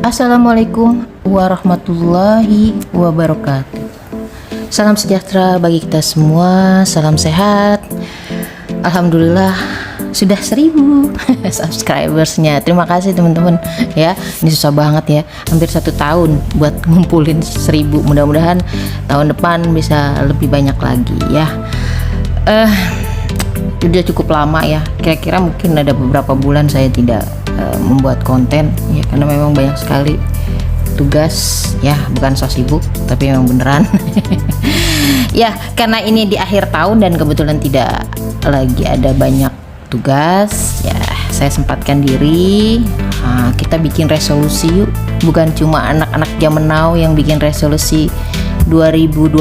Assalamualaikum warahmatullahi wabarakatuh. Salam sejahtera bagi kita semua, salam sehat. Alhamdulillah sudah 1000 subscribersnya. Terima kasih teman-teman ya. Ini susah banget ya, hampir 1 tahun buat ngumpulin 1000. Mudah-mudahan tahun depan bisa lebih banyak lagi ya. Udah cukup lama ya. Kira-kira mungkin ada beberapa bulan saya tidak membuat konten ya, karena memang banyak sekali tugas ya, bukan so sibuk tapi memang beneran. Ya, karena ini di akhir tahun dan kebetulan tidak lagi ada banyak tugas ya, saya sempatkan diri. Kita bikin resolusi yuk, bukan cuma anak-anak zaman now yang bikin resolusi 2026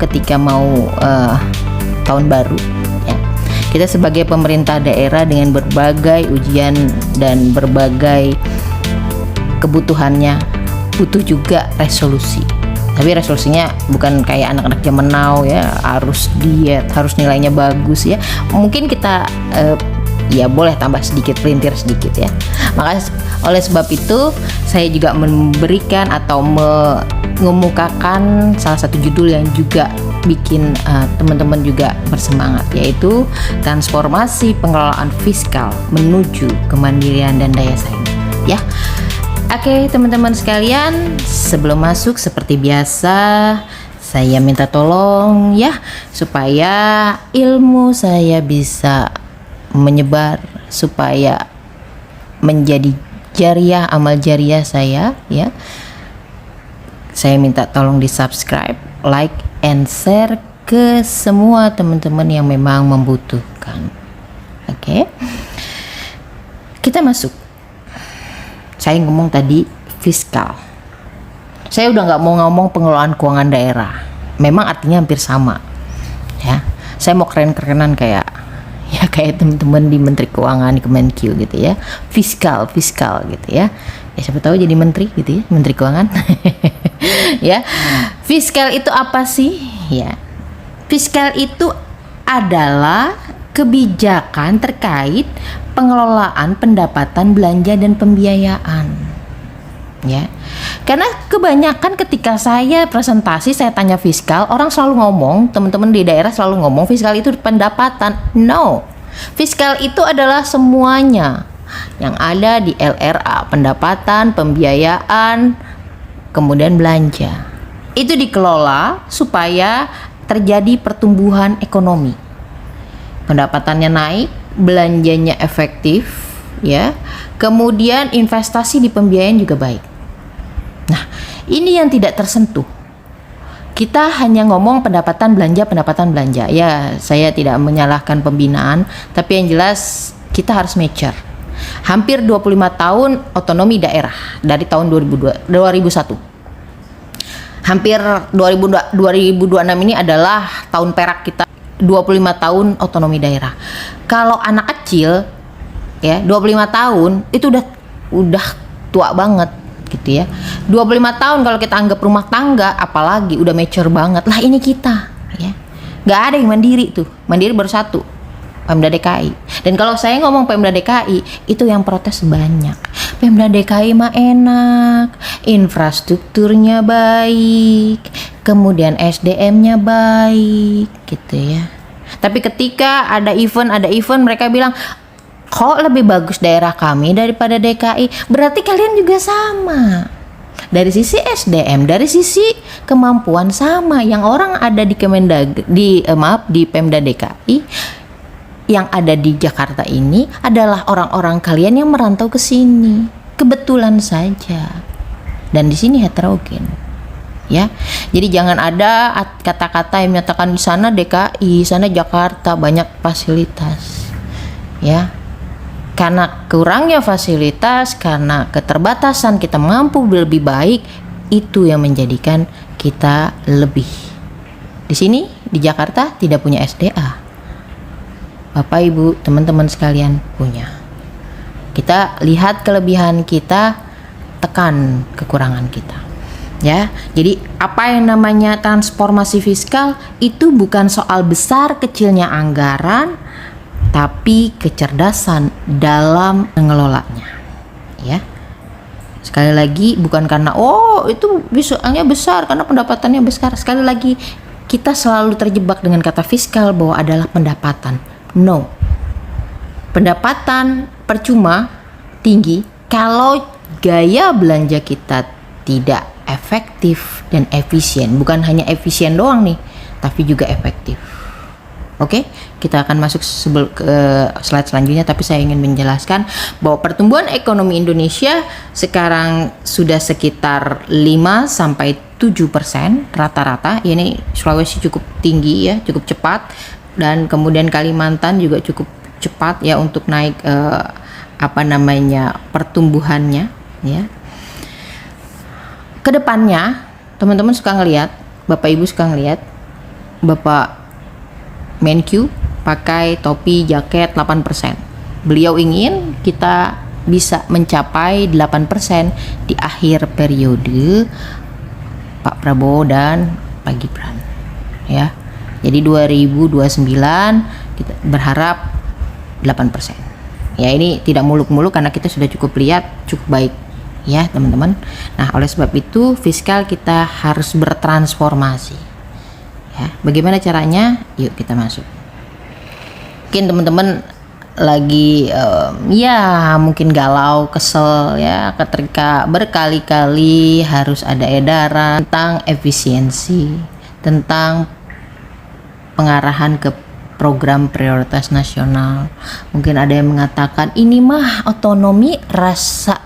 ketika mau tahun baru ya. Kita sebagai pemerintah daerah dengan berbagai ujian dan berbagai kebutuhannya butuh juga resolusi. Tapi resolusinya bukan kayak anak-anak zaman now ya, harus diet, harus nilainya bagus ya. Mungkin kita ya boleh tambah sedikit, pelintir sedikit ya. Maka oleh sebab itu saya juga memberikan atau mengemukakan salah satu judul yang juga bikin teman-teman juga bersemangat, yaitu transformasi pengelolaan fiskal menuju kemandirian dan daya saing ya. Oke teman-teman sekalian, sebelum masuk seperti biasa saya minta tolong ya, supaya ilmu saya bisa menyebar, supaya menjadi jariah, amal jariah saya ya. Saya minta tolong di subscribe, like, and share ke semua teman-teman yang memang membutuhkan. Oke, kita masuk. Saya ngomong tadi fiskal. Saya udah nggak mau ngomong pengelolaan keuangan daerah. Memang artinya hampir sama ya. Saya mau keren-kerenan kayak teman-teman di Menteri Keuangan, di Kemenkeu gitu ya. Fiskal gitu ya. Ya siapa tahu jadi menteri gitu ya, Menteri Keuangan. Ya. Fiskal itu apa sih? Ya. Fiskal itu adalah kebijakan terkait pengelolaan pendapatan, belanja dan pembiayaan. Ya. Karena kebanyakan ketika saya presentasi, saya tanya fiskal, orang selalu ngomong, teman-teman di daerah selalu ngomong fiskal itu pendapatan. No. Fiskal itu adalah semuanya yang ada di LRA, pendapatan, pembiayaan, kemudian belanja. Itu dikelola supaya terjadi pertumbuhan ekonomi. Pendapatannya naik, belanjanya efektif ya. Kemudian investasi di pembiayaan juga baik. Nah, ini yang tidak tersentuh. Kita hanya ngomong pendapatan belanja. Ya, saya tidak menyalahkan pembinaan, tapi yang jelas kita harus mature. Hampir 25 tahun otonomi daerah dari tahun 2001. Hampir 2026 ini adalah tahun perak kita, 25 tahun otonomi daerah. Kalau anak kecil ya 25 tahun itu udah tua banget gitu ya. 25 tahun kalau kita anggap rumah tangga, apalagi udah mature banget. Lah ini kita ya. Nggak ada yang mandiri tuh. Mandiri baru satu, Pemda DKI. Dan kalau saya ngomong Pemda DKI, itu yang protes banyak. Pemda DKI mah enak, infrastrukturnya baik, kemudian SDM-nya baik gitu ya. Tapi ketika ada event mereka bilang, kok lebih bagus daerah kami daripada DKI. Berarti kalian juga sama. Dari sisi SDM, dari sisi kemampuan sama. Yang orang ada di di Pemda DKI, yang ada di Jakarta ini adalah orang-orang kalian yang merantau ke sini. Kebetulan saja. Dan di sini heterogen. Ya. Jadi jangan ada kata-kata yang menyatakan di sana DKI, sana Jakarta banyak fasilitas. Ya. Karena kurangnya fasilitas, karena keterbatasan kita mampu lebih baik, itu yang menjadikan kita lebih. Di sini di Jakarta tidak punya SDA. Bapak Ibu, teman-teman sekalian punya. Kita lihat kelebihan kita, tekan kekurangan kita. Ya. Jadi apa yang namanya transformasi fiskal itu bukan soal besar kecilnya anggaran, tapi kecerdasan dalam mengelolanya ya. Sekali lagi, bukan karena oh itu bisanya besar karena pendapatannya besar. Sekali lagi, kita selalu terjebak dengan kata fiskal bahwa adalah pendapatan. No, pendapatan percuma tinggi kalau gaya belanja kita tidak efektif dan efisien. Bukan hanya efisien doang nih, tapi juga efektif. Oke, kita akan masuk ke slide selanjutnya, tapi saya ingin menjelaskan bahwa pertumbuhan ekonomi Indonesia sekarang sudah sekitar 5-7% rata-rata. Ini Sulawesi cukup tinggi ya, cukup cepat, dan kemudian Kalimantan juga cukup cepat ya untuk naik pertumbuhannya ya. Kedepannya teman-teman suka ngelihat, Bapak Ibu suka ngelihat Bapak Menkyu pakai topi jaket 8%. Beliau ingin kita bisa mencapai 8% di akhir periode Pak Prabowo dan Pak Gibran ya. Jadi 2029 kita berharap 8%. Ya, ini tidak muluk-muluk karena kita sudah cukup lihat cukup baik ya, teman-teman. Nah, oleh sebab itu fiskal kita harus bertransformasi. Ya, bagaimana caranya? Yuk kita masuk. Mungkin teman-teman lagi mungkin galau, kesel ya ketika berkali-kali harus ada edaran tentang efisiensi, tentang pengarahan ke program prioritas nasional. Mungkin ada yang mengatakan ini mah otonomi rasa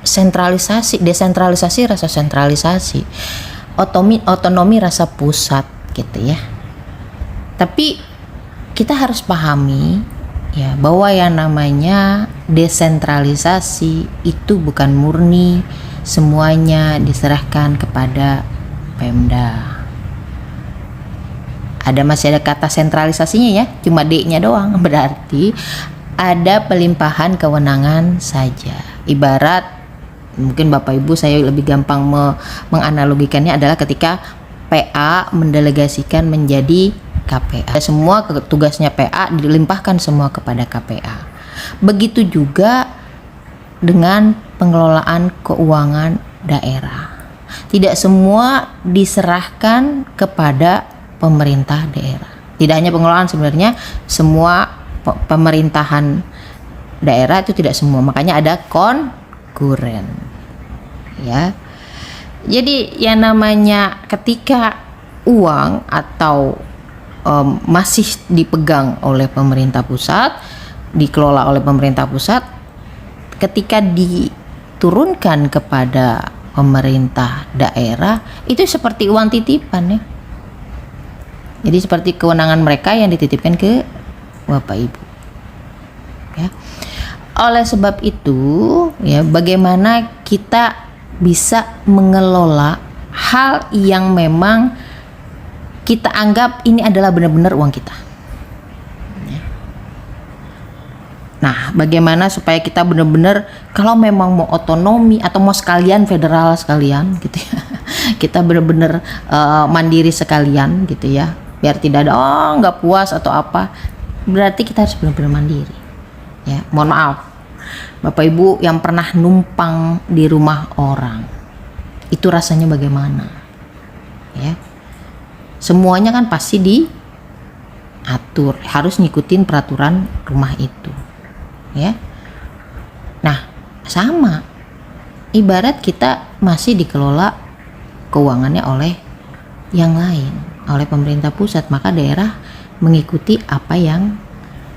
sentralisasi, desentralisasi rasa sentralisasi, otonomi rasa pusat gitu ya. Tapi kita harus pahami ya bahwa yang namanya desentralisasi itu bukan murni semuanya diserahkan kepada Pemda. Masih ada kata sentralisasinya ya, cuma D-nya doang, berarti ada pelimpahan kewenangan saja. Ibarat mungkin Bapak Ibu, saya lebih gampang menganalogikannya adalah ketika PA mendelegasikan menjadi KPA. Semua tugasnya PA dilimpahkan semua kepada KPA. Begitu juga dengan pengelolaan keuangan daerah. Tidak semua diserahkan kepada pemerintah daerah. Tidak hanya pengelolaan, sebenarnya semua pemerintahan daerah itu tidak semua. Makanya ada konkuren. Ya. Jadi yang namanya ketika uang atau masih dipegang oleh pemerintah pusat, dikelola oleh pemerintah pusat, ketika diturunkan kepada pemerintah daerah itu seperti uang titipan ya. Jadi seperti kewenangan mereka yang dititipkan ke Bapak Ibu. Ya. Oleh sebab itu ya, bagaimana kita bisa mengelola hal yang memang kita anggap ini adalah benar-benar uang kita. Nah, bagaimana supaya kita benar-benar kalau memang mau otonomi atau mau sekalian federal sekalian gitu ya, kita benar-benar mandiri sekalian gitu ya, biar tidak ada nggak puas atau apa. Berarti kita harus benar-benar mandiri. Ya, mohon maaf. Bapak Ibu yang pernah numpang di rumah orang, itu rasanya bagaimana? Ya, semuanya kan pasti diatur, harus ngikutin peraturan rumah itu. Ya, nah sama. Ibarat kita masih dikelola keuangannya oleh yang lain, oleh pemerintah pusat, maka daerah mengikuti apa yang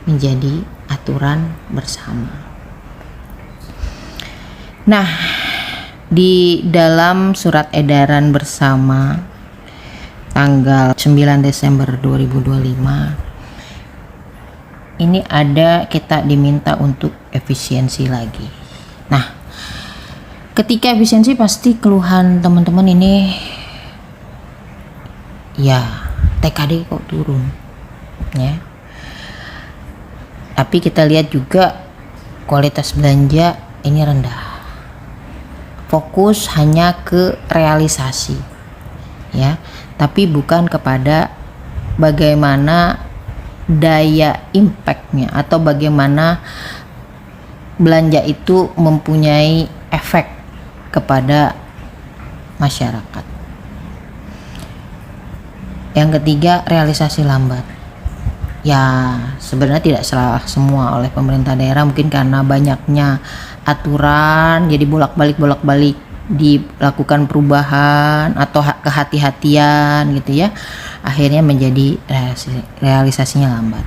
menjadi aturan bersama. Nah, di dalam surat edaran bersama tanggal 9 Desember 2025 ini ada kita diminta untuk efisiensi lagi. Nah, ketika efisiensi pasti keluhan teman-teman ini ya TKD kok turun ya. Tapi kita lihat juga kualitas belanja ini rendah. Fokus hanya ke realisasi ya, tapi bukan kepada bagaimana daya impactnya atau bagaimana belanja itu mempunyai efek kepada masyarakat. Yang ketiga, realisasi lambat. Ya, sebenarnya tidak salah semua oleh pemerintah daerah, mungkin karena banyaknya aturan jadi bolak-balik dilakukan perubahan atau kehati-hatian gitu ya, akhirnya menjadi realisasinya lambat.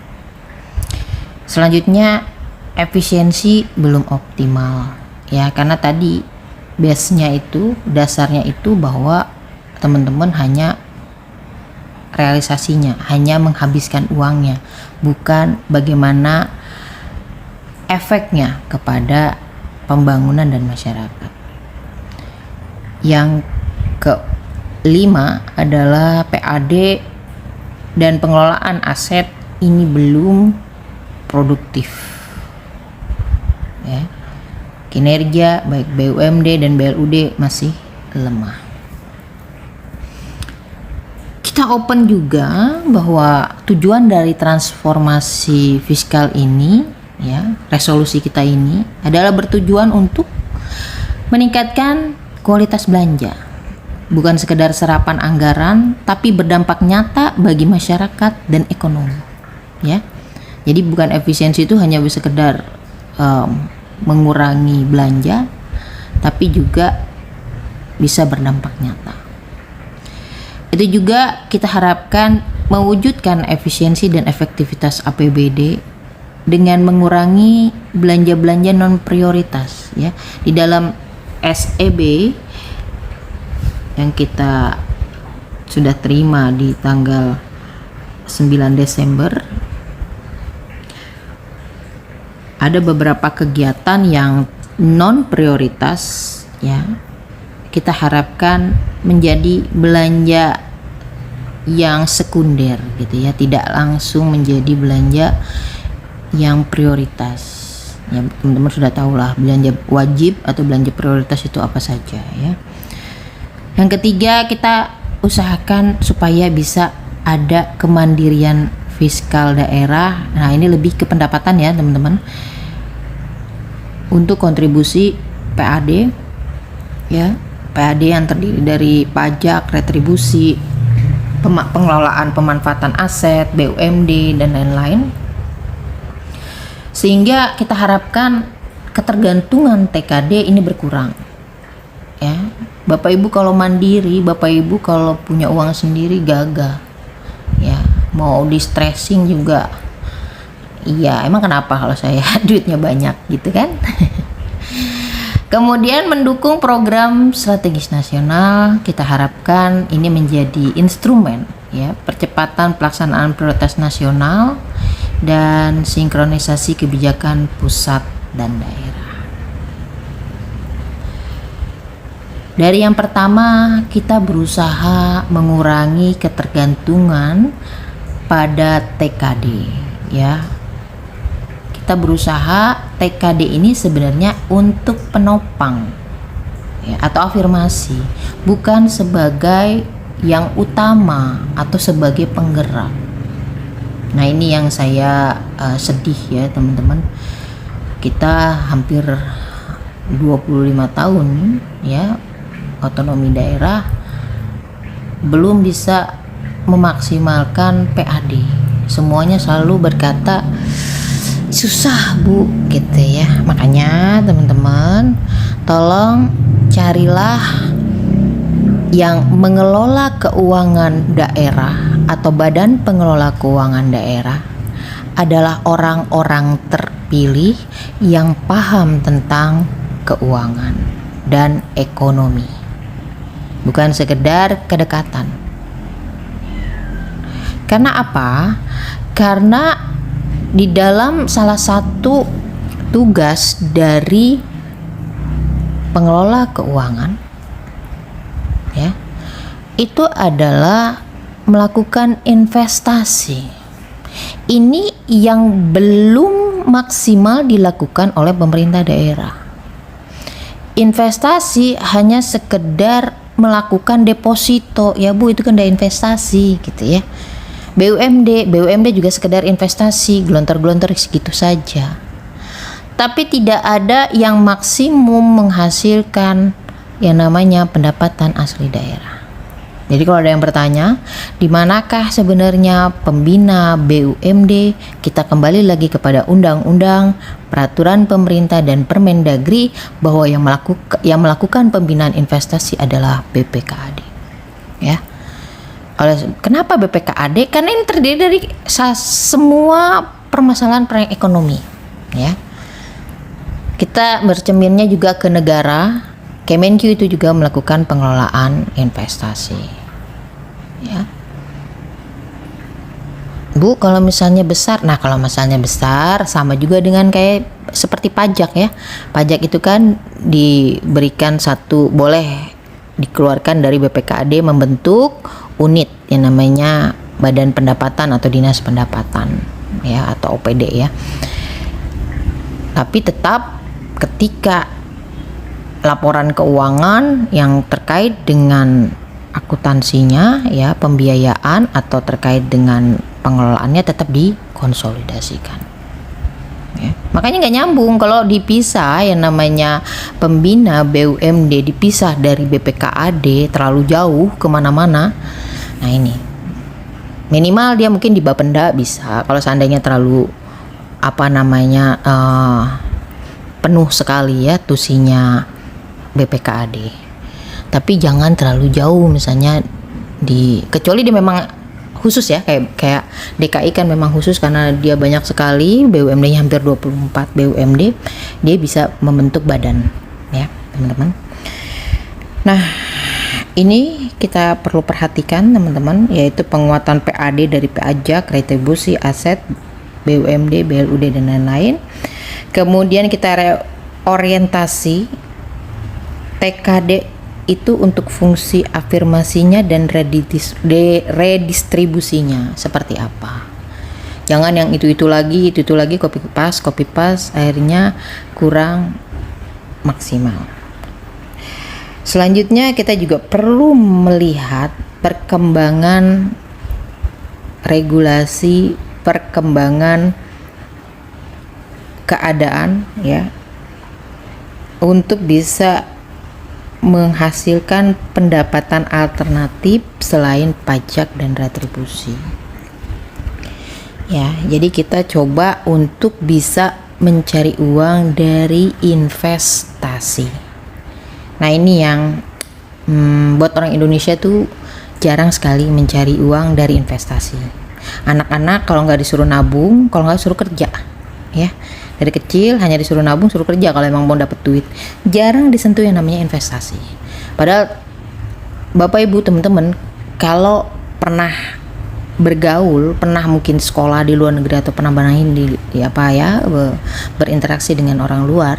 Selanjutnya, efisiensi belum optimal ya, karena tadi dasarnya itu bahwa teman-teman hanya realisasinya, hanya menghabiskan uangnya, bukan bagaimana efeknya kepada pembangunan dan masyarakat. Yang kelima adalah PAD dan pengelolaan aset ini belum produktif ya. Kinerja baik BUMD dan BLUD masih lemah. Kita open juga bahwa tujuan dari transformasi fiskal ini ya, resolusi kita ini adalah bertujuan untuk meningkatkan kualitas belanja, bukan sekedar serapan anggaran, tapi berdampak nyata bagi masyarakat dan ekonomi ya. Jadi bukan efisiensi itu hanya sekedar mengurangi belanja, tapi juga bisa berdampak nyata. Itu juga kita harapkan mewujudkan efisiensi dan efektivitas APBD dengan mengurangi belanja-belanja non prioritas ya. Di dalam SEB yang kita sudah terima di tanggal 9 Desember ada beberapa kegiatan yang non prioritas ya, kita harapkan menjadi belanja yang sekunder gitu ya, tidak langsung menjadi belanja yang prioritas ya. Teman-teman sudah tahu lah belanja wajib atau belanja prioritas itu apa saja ya. Yang ketiga, kita usahakan supaya bisa ada kemandirian fiskal daerah. Nah, ini lebih ke pendapatan ya teman-teman, untuk kontribusi PAD ya. PAD yang terdiri dari pajak, retribusi, pengelolaan pemanfaatan aset, BUMD dan lain-lain, sehingga kita harapkan ketergantungan TKD ini berkurang ya. Bapak Ibu kalau mandiri, Bapak Ibu kalau punya uang sendiri gagah ya, mau di stressing juga iya, emang kenapa kalau saya duitnya banyak gitu kan. Kemudian mendukung program strategis nasional, kita harapkan ini menjadi instrumen ya, percepatan pelaksanaan prioritas nasional dan sinkronisasi kebijakan pusat dan daerah. Dari yang pertama, kita berusaha mengurangi ketergantungan pada TKD ya. Kita berusaha TKD ini sebenarnya untuk penopang ya, atau afirmasi, bukan sebagai yang utama atau sebagai penggerak. Nah, ini yang saya sedih ya teman-teman. Kita hampir 25 tahun ya otonomi daerah belum bisa memaksimalkan PAD. Semuanya selalu berkata susah Bu gitu ya. Makanya teman-teman tolong carilah yang mengelola keuangan daerah atau badan pengelola keuangan daerah adalah orang-orang terpilih yang paham tentang keuangan dan ekonomi, bukan sekedar kedekatan. Karena apa? Karena di dalam salah satu tugas dari pengelola keuangan ya, itu adalah melakukan investasi. Ini yang belum maksimal dilakukan oleh pemerintah daerah. Investasi hanya sekedar melakukan deposito ya Bu, itu kan udah investasi gitu ya. BUMD juga sekedar investasi, gelontor-gelontor segitu saja. Tapi tidak ada yang maksimum menghasilkan yang namanya pendapatan asli daerah. Jadi kalau ada yang bertanya, di manakah sebenarnya pembina BUMD? Kita kembali lagi kepada undang-undang, peraturan pemerintah dan Permendagri bahwa yang melakukan pembinaan investasi adalah BPKAD. Ya. Kenapa BPKAD? Karena ini terdiri dari semua permasalahan ekonomi, ya. Kita bercerminnya juga ke negara. Kemenq itu juga melakukan pengelolaan investasi, ya. Bu, kalau misalnya besar, kalau misalnya besar sama juga dengan kayak seperti pajak, ya. Pajak itu kan diberikan boleh dikeluarkan dari BPKAD membentuk unit yang namanya Badan Pendapatan atau Dinas Pendapatan, ya, atau OPD, ya. Tapi tetap ketika laporan keuangan yang terkait dengan akuntansinya, ya, pembiayaan atau terkait dengan pengelolaannya tetap dikonsolidasikan, ya. Makanya nggak nyambung kalau dipisah yang namanya pembina BUMD dipisah dari BPKAD terlalu jauh kemana-mana. Nah ini minimal dia mungkin di Bapenda bisa kalau seandainya terlalu penuh sekali, ya, tusinya BPKAD. Tapi jangan terlalu jauh, misalnya kecuali dia memang khusus, ya, kayak DKI kan memang khusus karena dia banyak sekali BUMD-nya, hampir 24 BUMD, dia bisa membentuk badan, ya, teman-teman. Nah, ini kita perlu perhatikan, teman-teman, yaitu penguatan PAD dari pajak, retribusi, aset, BUMD, BLUD dan lain-lain. Kemudian kita reorientasi TKD itu untuk fungsi afirmasinya dan redistribusinya seperti apa. Jangan yang itu lagi copy paste akhirnya kurang maksimal. Selanjutnya kita juga perlu melihat perkembangan regulasi, perkembangan keadaan, ya, untuk bisa menghasilkan pendapatan alternatif selain pajak dan retribusi, ya. Jadi kita coba untuk bisa mencari uang dari investasi. Nah ini yang buat orang Indonesia tuh jarang sekali mencari uang dari investasi. Anak-anak kalau nggak disuruh nabung, kalau nggak suruh kerja, ya. Dari kecil hanya disuruh nabung, suruh kerja kalau emang mau dapet duit. Jarang disentuh yang namanya investasi. Padahal Bapak Ibu teman-teman, kalau pernah bergaul, pernah mungkin sekolah di luar negeri atau pernah berinteraksi dengan orang luar,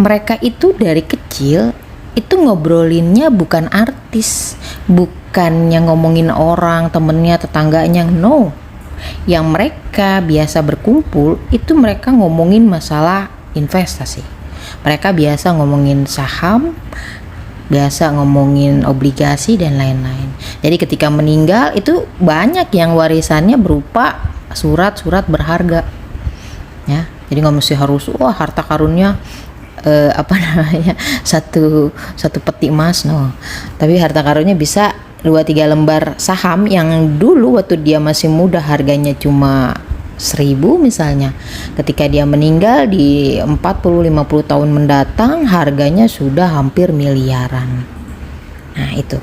mereka itu dari kecil itu ngobrolinnya bukan artis, bukan yang ngomongin orang, temennya, tetangganya, no. Yang mereka biasa berkumpul itu mereka ngomongin masalah investasi. Mereka biasa ngomongin saham, biasa ngomongin obligasi dan lain-lain. Jadi ketika meninggal itu banyak yang warisannya berupa surat-surat berharga, ya. Jadi nggak mesti harus harta karunnya satu peti emas, no. Tapi harta karunnya bisa 2-3 lembar saham yang dulu waktu dia masih muda harganya cuma 1.000 misalnya. Ketika dia meninggal di 40-50 tahun mendatang harganya sudah hampir miliaran. Nah itu,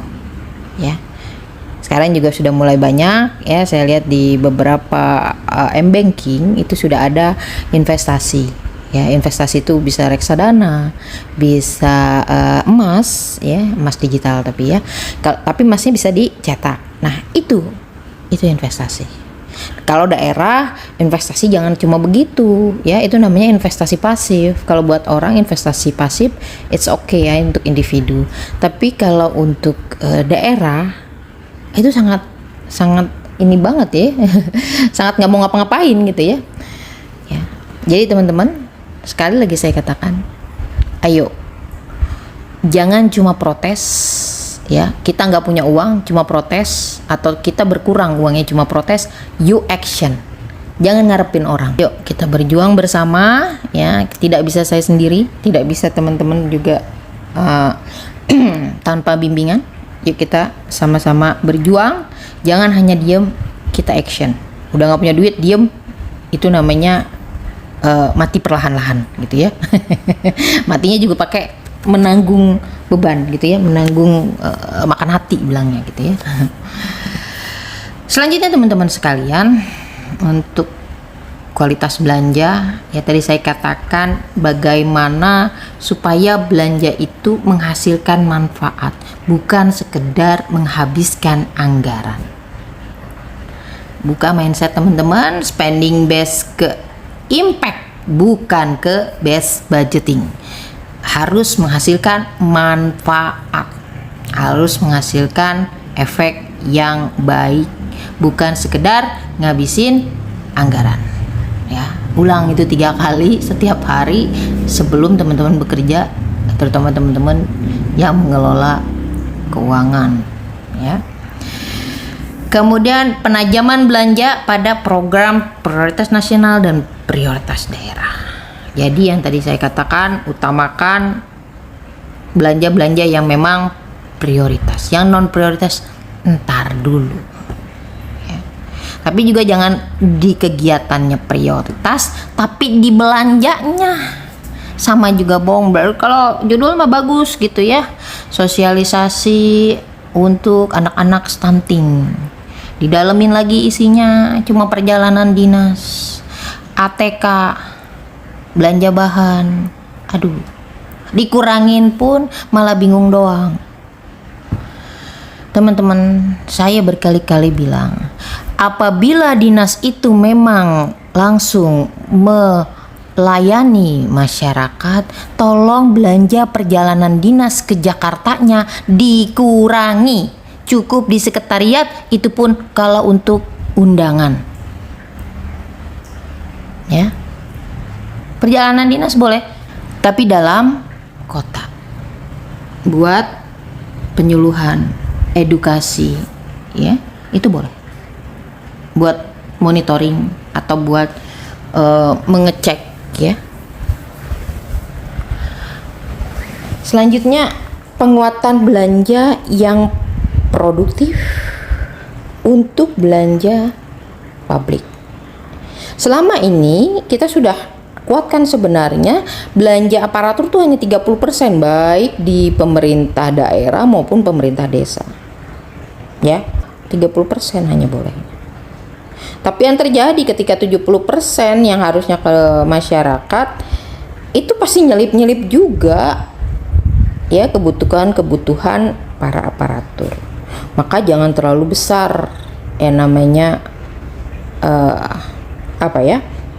ya. Sekarang juga sudah mulai banyak, ya, saya lihat di beberapa m-banking itu sudah ada investasi. Ya, investasi itu bisa reksadana, bisa emas, ya, emas digital tapi emasnya bisa dicetak. Nah, itu investasi. Kalau daerah investasi jangan cuma begitu, ya, itu namanya investasi pasif. Kalau buat orang investasi pasif it's okay, ya, untuk individu. Tapi kalau untuk daerah itu sangat ini banget, ya. Sangat nggak mau ngapa-ngapain gitu, ya. Ya. Jadi teman-teman, sekali lagi saya katakan, ayo jangan cuma protes, ya. Kita nggak punya uang cuma protes, atau kita berkurang uangnya cuma protes. You action, jangan ngarepin orang. Yuk kita berjuang bersama, ya. Tidak bisa saya sendiri, tidak bisa teman-teman juga tanpa bimbingan. Yuk kita sama-sama berjuang, jangan hanya diem, kita action. Udah nggak punya duit, diem, itu namanya mati perlahan-lahan gitu ya. Matinya juga pakai menanggung beban gitu ya, menanggung makan hati bilangnya gitu ya. Selanjutnya teman-teman sekalian, untuk kualitas belanja, ya tadi saya katakan bagaimana supaya belanja itu menghasilkan manfaat, bukan sekedar menghabiskan anggaran. Buka mindset teman-teman, spending based ke impact, bukan ke based budgeting. Harus menghasilkan manfaat, harus menghasilkan efek yang baik, bukan sekedar ngabisin anggaran. Ya, ulang itu 3 kali setiap hari sebelum teman-teman bekerja, terutama teman-teman yang mengelola keuangan ya. Kemudian penajaman belanja pada program prioritas nasional dan prioritas daerah. Jadi yang tadi saya katakan, utamakan belanja-belanja yang memang prioritas, yang non prioritas entar dulu. Tapi juga jangan di kegiatannya prioritas, tapi di belanjanya sama juga bohong. Kalau judul mah bagus gitu ya, sosialisasi untuk anak-anak stunting, didalemin lagi isinya cuma perjalanan dinas, ATK, belanja bahan, aduh, dikurangin pun malah bingung doang. Teman-teman, saya berkali-kali bilang, apabila dinas itu memang langsung melayani masyarakat, tolong belanja perjalanan dinas ke Jakartanya dikurangi. Cukup di sekretariat, itu pun kalau untuk undangan. Ya. Perjalanan dinas boleh, tapi dalam kota. Buat penyuluhan, edukasi, ya, itu boleh. Buat monitoring atau buat mengecek ya. Selanjutnya, penguatan belanja yang produktif untuk belanja publik. Selama ini kita sudah kuatkan sebenarnya belanja aparatur tuh hanya 30%, baik di pemerintah daerah maupun pemerintah desa. Ya, 30% hanya boleh. Tapi yang terjadi ketika 70% yang harusnya ke masyarakat, itu pasti nyelip-nyelip juga ya kebutuhan para aparatur. Maka jangan terlalu besar namanya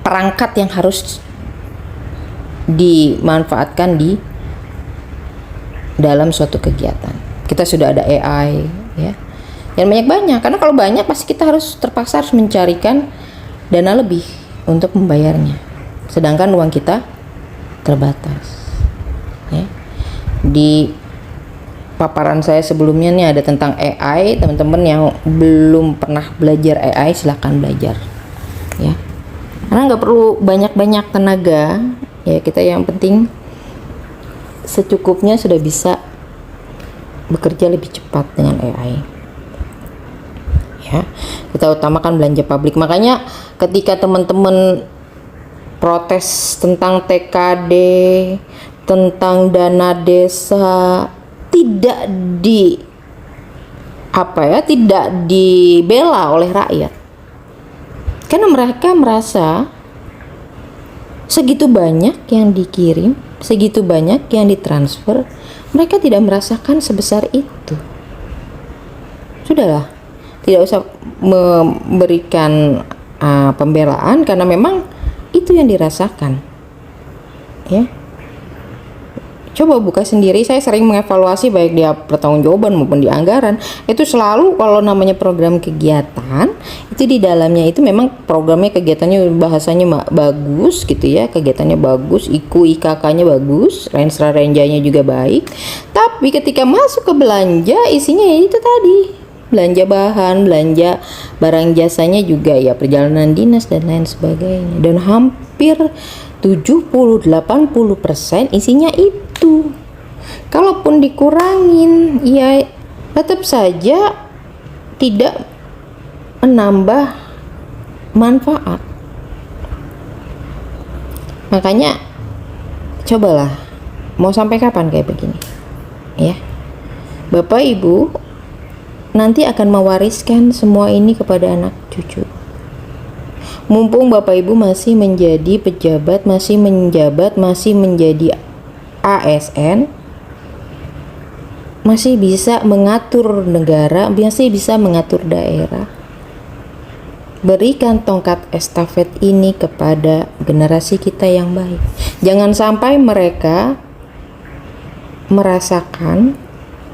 perangkat yang harus dimanfaatkan di dalam suatu kegiatan. Kita sudah ada AI ya. Dan banyak-banyak, karena kalau banyak pasti kita terpaksa harus mencarikan dana lebih untuk membayarnya. Sedangkan uang kita terbatas. Ya. Di paparan saya sebelumnya nih ada tentang AI, teman-teman yang belum pernah belajar AI silahkan belajar. Ya. Karena nggak perlu banyak-banyak tenaga, ya kita yang penting secukupnya sudah bisa bekerja lebih cepat dengan AI. Ya, kita utamakan belanja publik. Makanya ketika teman-teman protes tentang TKD, tentang dana desa, tidak dibela oleh rakyat, karena mereka merasa segitu banyak yang dikirim, segitu banyak yang ditransfer, mereka tidak merasakan sebesar itu. Sudahlah, tidak usah memberikan pembelaan karena memang itu yang dirasakan. Ya. Coba buka sendiri, saya sering mengevaluasi baik di pertanggungjawaban maupun di anggaran. Itu selalu kalau namanya program kegiatan, itu di dalamnya itu memang programnya kegiatannya bahasanya bagus gitu ya, kegiatannya bagus, IKK-nya bagus, range-nya juga baik. Tapi ketika masuk ke belanja, isinya ya itu tadi. Belanja bahan, belanja barang jasanya juga ya, perjalanan dinas dan lain sebagainya. Dan hampir 70-80% isinya itu. Kalaupun dikurangin, ya tetap saja tidak menambah manfaat. Makanya cobalah, mau sampai kapan kayak begini? Ya, Bapak Ibu nanti akan mewariskan semua ini kepada anak cucu. Mumpung Bapak Ibu masih menjadi pejabat, masih menjabat, masih menjadi ASN, masih bisa mengatur negara, masih bisa mengatur daerah. Berikan tongkat estafet ini kepada generasi kita yang baik. Jangan sampai mereka merasakan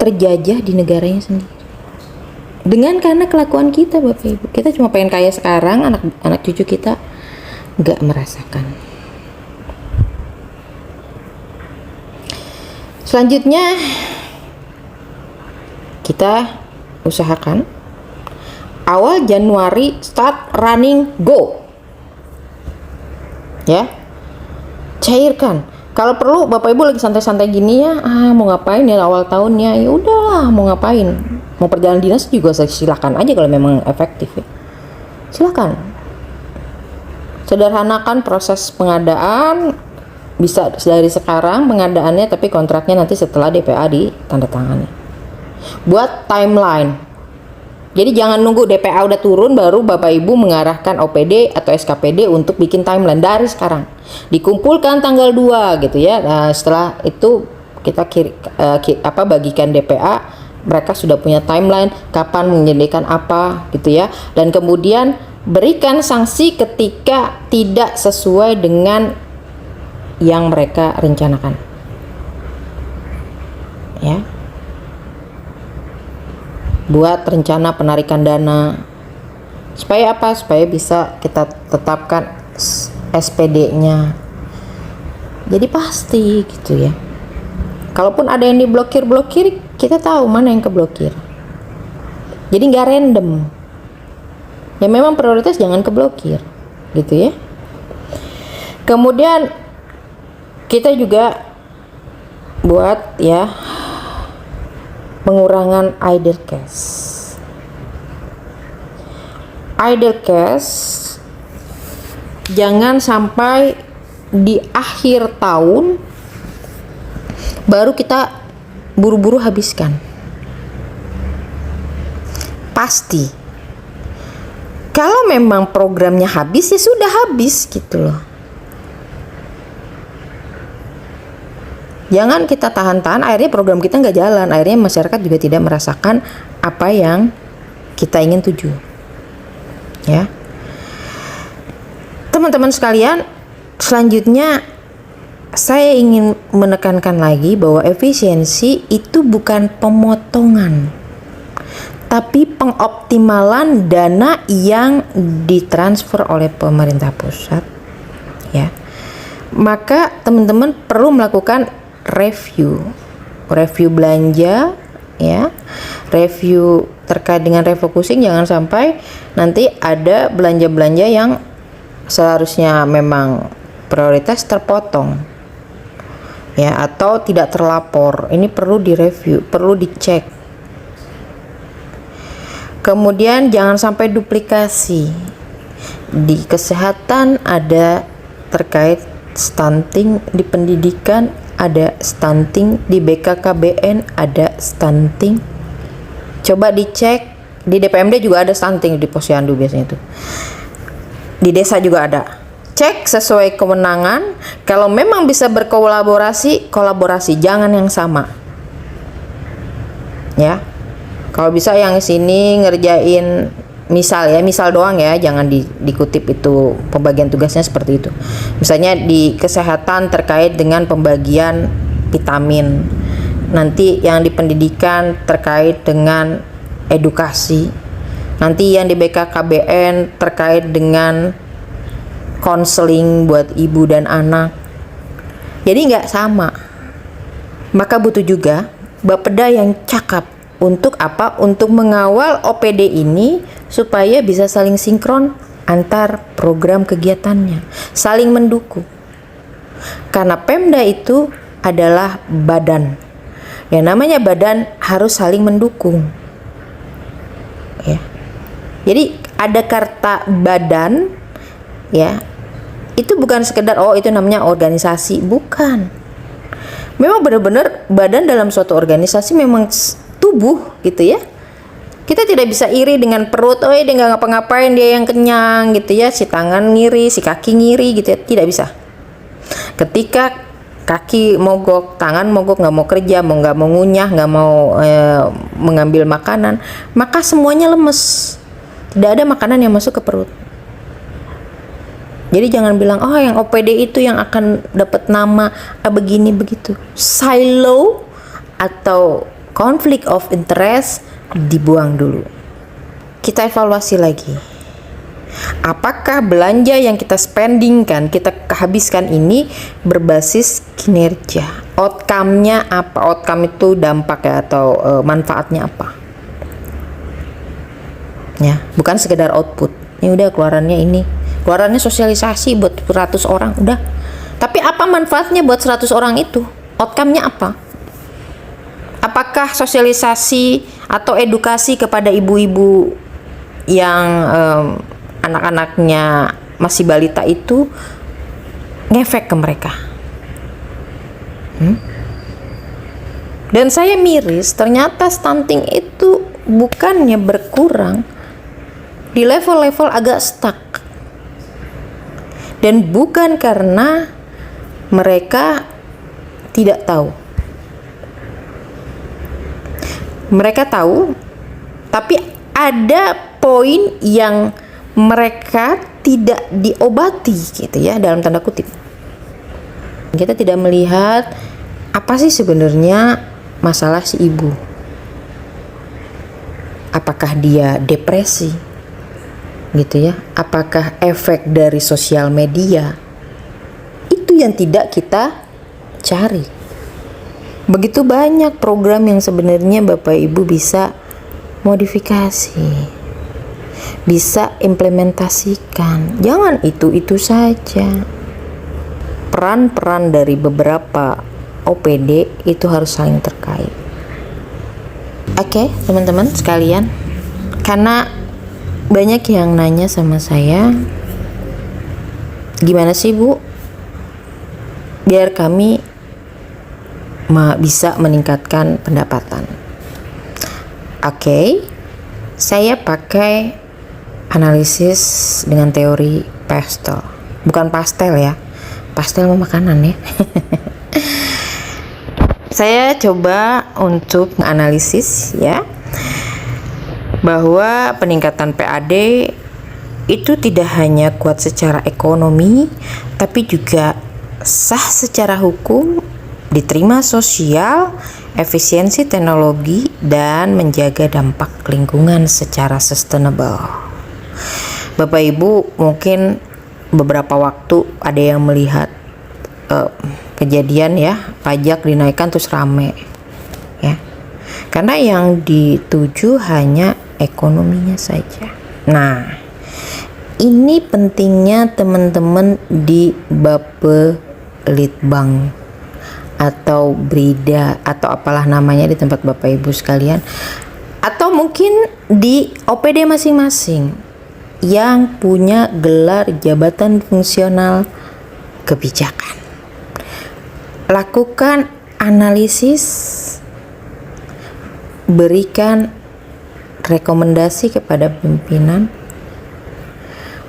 terjajah di negaranya sendiri. Karena kelakuan kita, Bapak Ibu, kita cuma pengen kaya sekarang, anak cucu kita nggak merasakan. Selanjutnya kita usahakan awal Januari start running, go. Ya, cairkan. Kalau perlu Bapak Ibu lagi santai-santai gini ya, mau ngapain ya awal tahunnya, ya udahlah, mau ngapain, mau perjalanan dinas juga silakan aja kalau memang efektif ya. Silakan. Sederhanakan proses pengadaan, bisa dari sekarang pengadaannya, tapi kontraknya nanti setelah DPA ditandatangani. Buat timeline. Jadi jangan nunggu DPA udah turun baru Bapak Ibu mengarahkan OPD atau SKPD untuk bikin timeline dari sekarang. Dikumpulkan tanggal 2 gitu ya. Nah, setelah itu kita bagikan DPA, mereka sudah punya timeline kapan menyediakan apa gitu ya. Dan kemudian berikan sanksi ketika tidak sesuai dengan yang mereka rencanakan. Ya. Buat rencana penarikan dana supaya apa? Supaya bisa kita tetapkan SPD-nya, jadi pasti gitu ya. Kalaupun ada yang diblokir, kita tahu mana yang keblokir, jadi nggak random ya. Memang prioritas jangan keblokir gitu ya. Kemudian kita juga buat ya pengurangan idle cash. Idle cash jangan sampai di akhir tahun baru kita buru-buru habiskan. Pasti kalau memang programnya habis ya sudah habis gitu loh. Jangan kita tahan-tahan, akhirnya program kita nggak jalan, akhirnya masyarakat juga tidak merasakan apa yang kita ingin tuju. Ya, teman-teman sekalian, selanjutnya saya ingin menekankan lagi bahwa efisiensi itu bukan pemotongan, tapi pengoptimalan dana yang ditransfer oleh pemerintah pusat. Ya, maka teman-teman perlu melakukan review belanja ya, review terkait dengan refocusing. Jangan sampai nanti ada belanja-belanja yang seharusnya memang prioritas terpotong ya, atau tidak terlapor. Ini perlu direview, perlu dicek. Kemudian jangan sampai duplikasi. Di kesehatan ada terkait stunting, di pendidikan ada stunting, di BKKBN ada stunting. Coba dicek, di DPMD juga ada stunting, di Posyandu biasanya itu. Di desa juga ada. Cek sesuai kewenangan. Kalau memang bisa berkolaborasi, kolaborasi, jangan yang sama. Ya. Kalau bisa yang sini ngerjain misal doang ya, jangan dikutip itu pembagian tugasnya seperti itu. Misalnya di kesehatan terkait dengan pembagian vitamin, nanti yang di pendidikan terkait dengan edukasi, nanti yang di BKKBN terkait dengan konseling buat ibu dan anak. Jadi nggak sama. Maka butuh juga Bapeda yang cakap. Untuk apa? Untuk mengawal OPD ini supaya bisa saling sinkron antar program kegiatannya, saling mendukung. Karena Pemda itu adalah badan Yang namanya badan harus saling mendukung. Ya. Jadi ada kata badan, ya, itu bukan sekedar itu namanya organisasi, bukan. Memang benar-benar badan dalam suatu organisasi memang tubuh gitu ya. Kita tidak bisa iri dengan perut, dia nggak ngapa-ngapain, dia yang kenyang gitu ya, si tangan ngiri, si kaki ngiri gitu ya, tidak bisa. Ketika kaki mogok, tangan mogok, nggak mau kerja, nggak mau ngunyah, nggak mau mengambil makanan, maka semuanya lemes. Tidak ada makanan yang masuk ke perut. Jadi jangan bilang yang OPD itu yang akan dapat nama begini begitu. Silo atau conflict of interest dibuang dulu. Kita evaluasi lagi. Apakah belanja yang kita spendingkan, kita habiskan ini berbasis kinerja? Outcome-nya apa? Outcome itu dampaknya atau manfaatnya apa? Ya, bukan sekedar output. Ini udah keluarannya ini. Keluarannya sosialisasi buat 100 orang, udah. Tapi apa manfaatnya buat 100 orang itu? Outcome-nya apa? Apakah sosialisasi atau edukasi kepada ibu-ibu yang anak-anaknya masih balita itu ngefek ke mereka? Dan saya miris, ternyata stunting itu bukannya berkurang, di level-level agak stuck. Dan bukan karena mereka tidak tahu. Mereka tahu, tapi ada poin yang mereka tidak diobati gitu ya, dalam tanda kutip. Kita tidak melihat apa sih sebenarnya masalah si ibu. Apakah dia depresi gitu ya? Apakah efek dari sosial media? Itu yang tidak kita cari. Begitu banyak program yang sebenarnya Bapak Ibu bisa modifikasi, bisa implementasikan. Jangan itu saja. Peran-peran dari beberapa OPD itu harus saling terkait. Oke, teman-teman sekalian, karena banyak yang nanya sama saya, gimana sih Bu biar kami bisa meningkatkan pendapatan? Oke, saya pakai analisis dengan teori pastel. Bukan pastel ya, pastel mah makanan ya. Saya coba untuk menganalisis ya, bahwa peningkatan PAD itu tidak hanya kuat secara ekonomi, tapi juga sah secara hukum, diterima sosial, efisiensi teknologi, dan menjaga dampak lingkungan secara sustainable. Bapak Ibu mungkin beberapa waktu ada yang melihat kejadian ya, pajak dinaikkan terus rame ya, karena yang dituju hanya ekonominya saja. Nah, ini pentingnya teman-teman di Bapelitbang atau Brida atau apalah namanya di tempat Bapak Ibu sekalian, atau mungkin di OPD masing-masing yang punya gelar jabatan fungsional kebijakan. Lakukan analisis, berikan rekomendasi kepada pimpinan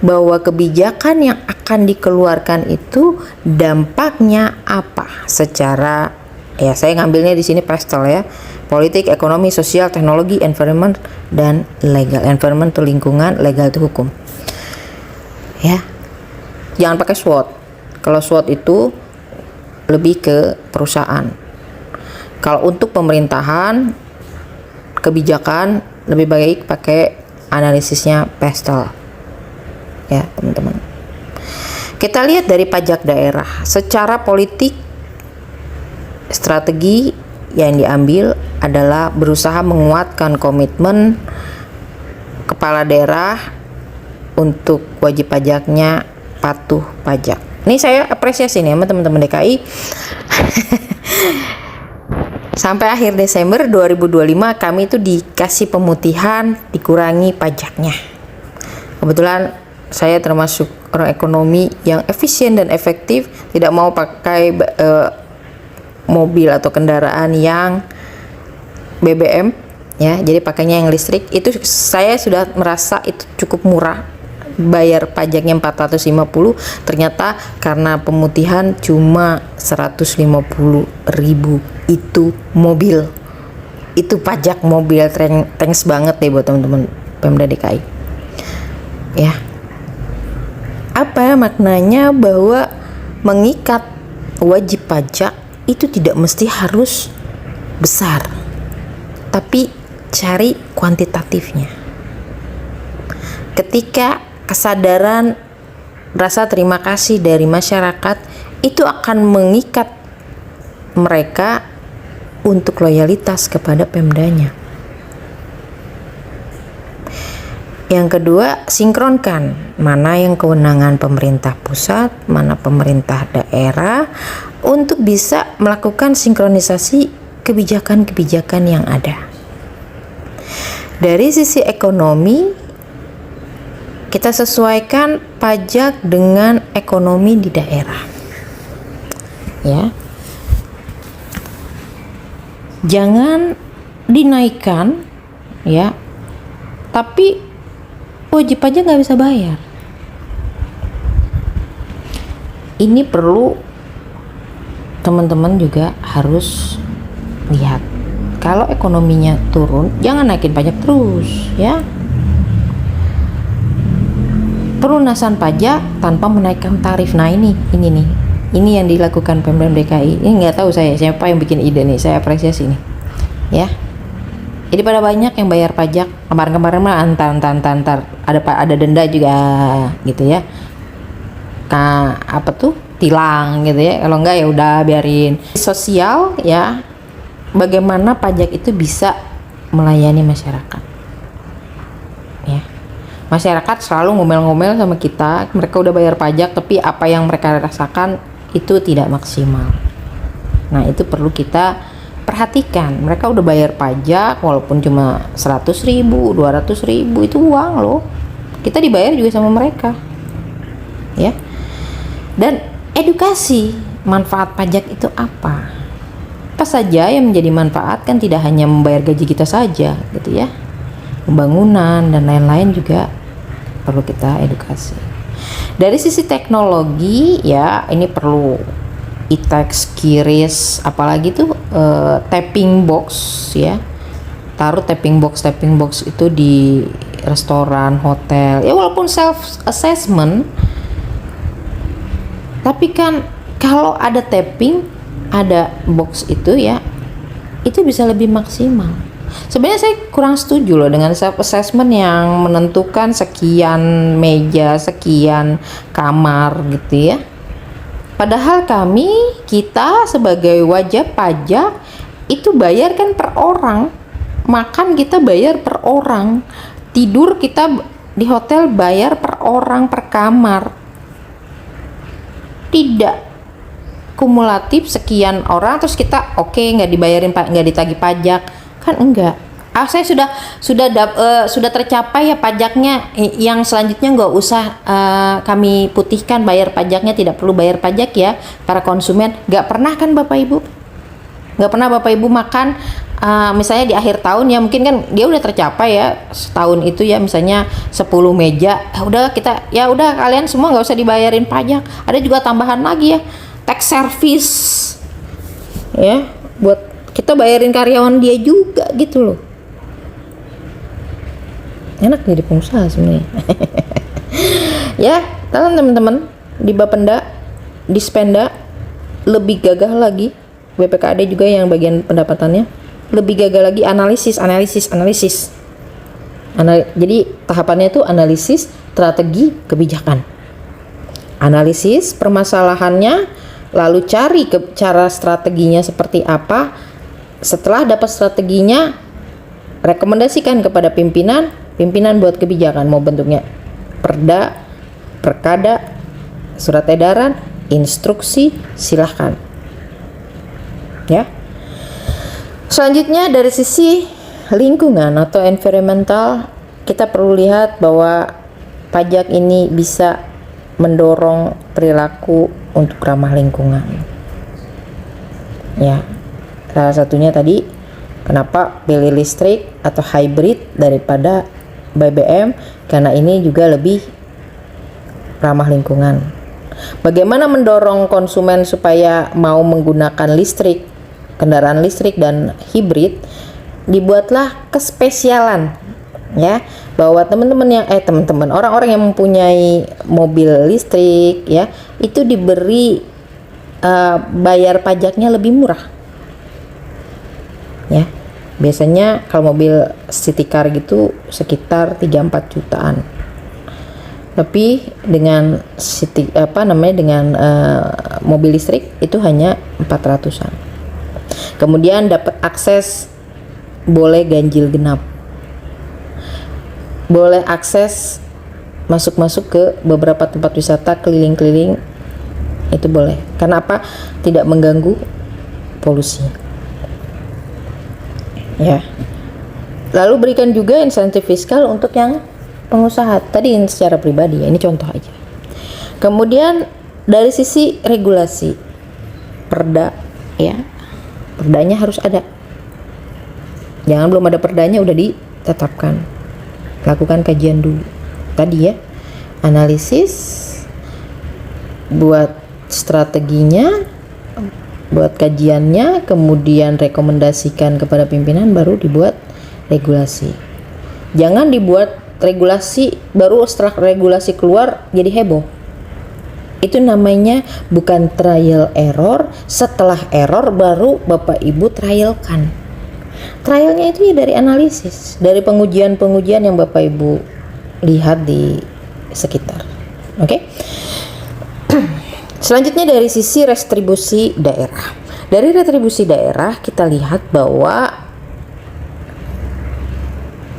bahwa kebijakan yang akan dikeluarkan itu dampaknya apa secara, ya saya ngambilnya di sini pastel ya, politik, ekonomi, sosial, teknologi, environment, dan legal. Environment itu lingkungan, legal itu hukum ya. Jangan pakai SWOT. Kalau SWOT itu lebih ke perusahaan. Kalau untuk pemerintahan, kebijakan, lebih baik pakai analisisnya pastel ya teman-teman. Kita lihat dari pajak daerah. Secara politik, strategi yang diambil adalah berusaha menguatkan komitmen kepala daerah untuk wajib pajaknya patuh pajak. Ini saya apresiasi nih sama teman-teman DKI. Sampai akhir Desember 2025 kami itu dikasih pemutihan, dikurangi pajaknya. Kebetulan saya termasuk orang ekonomi yang efisien dan efektif, tidak mau pakai mobil atau kendaraan yang BBM ya, jadi pakainya yang listrik. Itu saya sudah merasa itu cukup murah, bayar pajaknya 450, ternyata karena pemutihan cuma 150.000. Itu mobil, itu pajak mobil. Thanks banget deh buat teman-teman Pemda DKI ya. Apa maknanya bahwa mengikat wajib pajak itu tidak mesti harus besar, tapi cari kuantitatifnya. Ketika kesadaran rasa terima kasih dari masyarakat itu akan mengikat mereka untuk loyalitas kepada Pemdanya. Yang kedua, sinkronkan mana yang kewenangan pemerintah pusat, mana pemerintah daerah, untuk bisa melakukan sinkronisasi kebijakan-kebijakan yang ada. Dari sisi ekonomi, kita sesuaikan pajak dengan ekonomi di daerah. Ya. Jangan dinaikkan ya, tapi wajib pajak nggak bisa bayar. Ini perlu teman-teman juga harus lihat. Kalau ekonominya turun, jangan naikin pajak terus ya. Pelunasan pajak tanpa menaikkan tarif. Nah ini yang dilakukan Pemda DKI. Ini nggak tahu saya siapa yang bikin ide nih, saya apresiasi nih ya. Jadi pada banyak yang bayar pajak kemarin mah antar ada denda juga gitu ya. Apa tuh, tilang gitu ya. Kalau enggak ya udah biarin. Sosial ya, bagaimana pajak itu bisa melayani masyarakat ya. Masyarakat selalu ngomel-ngomel sama kita, mereka udah bayar pajak tapi apa yang mereka rasakan itu tidak maksimal. Nah itu perlu kita perhatikan. Mereka udah bayar pajak walaupun cuma 100.000, 200.000, itu uang loh, kita dibayar juga sama mereka ya. Dan edukasi manfaat pajak itu apa saja yang menjadi manfaat, kan tidak hanya membayar gaji kita saja gitu ya, pembangunan dan lain-lain juga perlu kita edukasi. Dari sisi teknologi ya, ini perlu e-tax, QRIS, apalagi tuh tapping box ya. Taruh tapping box itu di restoran, hotel ya, walaupun self assessment, tapi kan kalau ada tapping, ada box itu ya, itu bisa lebih maksimal. Sebenarnya saya kurang setuju loh dengan self assessment yang menentukan sekian meja, sekian kamar gitu ya. Padahal kita sebagai wajib pajak itu bayar kan per orang, makan kita bayar per orang, tidur kita di hotel bayar per orang per kamar, tidak kumulatif sekian orang terus kita nggak dibayarin, nggak ditagih pajak, kan enggak. Saya sudah tercapai ya pajaknya, yang selanjutnya nggak usah kami putihkan, bayar pajaknya tidak perlu bayar pajak ya para konsumen. Nggak pernah kan Bapak Ibu, nggak pernah Bapak Ibu makan misalnya di akhir tahun ya, mungkin kan dia udah tercapai ya setahun itu ya, misalnya 10 meja, udah kalian semua nggak usah dibayarin pajak. Ada juga tambahan lagi ya, tax service ya, buat kita bayarin karyawan dia juga gitu loh. Enak jadi pengusaha sebenarnya. Ya, teman-teman di Bapenda, di Spenda lebih gagah lagi. BPKAD juga yang bagian pendapatannya lebih gagah lagi, analisis. Jadi tahapannya itu analisis strategi kebijakan, analisis permasalahannya, lalu cari cara strateginya seperti apa. Setelah dapat strateginya, rekomendasikan kepada pimpinan buat kebijakan, mau bentuknya perda, perkada, surat edaran, instruksi, silahkan ya. Selanjutnya dari sisi lingkungan atau environmental, kita perlu lihat bahwa pajak ini bisa mendorong perilaku untuk ramah lingkungan. Ya, salah satunya tadi kenapa pilih listrik atau hybrid daripada BBM, karena ini juga lebih ramah lingkungan. Bagaimana mendorong konsumen supaya mau menggunakan listrik, kendaraan listrik dan hibrid? Dibuatlah kespesialan, ya, bahwa orang-orang yang mempunyai mobil listrik, ya, itu diberi bayar pajaknya lebih murah, ya. Biasanya kalau mobil city car gitu sekitar 3-4 jutaan. Tapi dengan mobil listrik itu hanya 400-an. Kemudian dapat akses, boleh ganjil genap, boleh akses masuk ke beberapa tempat wisata keliling-keliling, itu boleh. Karena apa? Tidak mengganggu polusi. Ya. Lalu berikan juga insentif fiskal untuk yang pengusaha. Tadi secara pribadi, ya, ini contoh aja. Kemudian dari sisi regulasi, perda, ya, perdanya harus ada. Jangan belum ada perdanya udah ditetapkan. Lakukan kajian dulu. Tadi, ya, analisis, buat strateginya, buat kajiannya, kemudian rekomendasikan kepada pimpinan, baru dibuat regulasi. Jangan dibuat regulasi baru setelah regulasi keluar jadi heboh. Itu namanya bukan trial error, setelah error baru Bapak Ibu trialkan. Trialnya itu ya dari analisis, dari pengujian-pengujian yang Bapak Ibu lihat di sekitar. Oke. Selanjutnya dari sisi retribusi daerah. Dari retribusi daerah kita lihat bahwa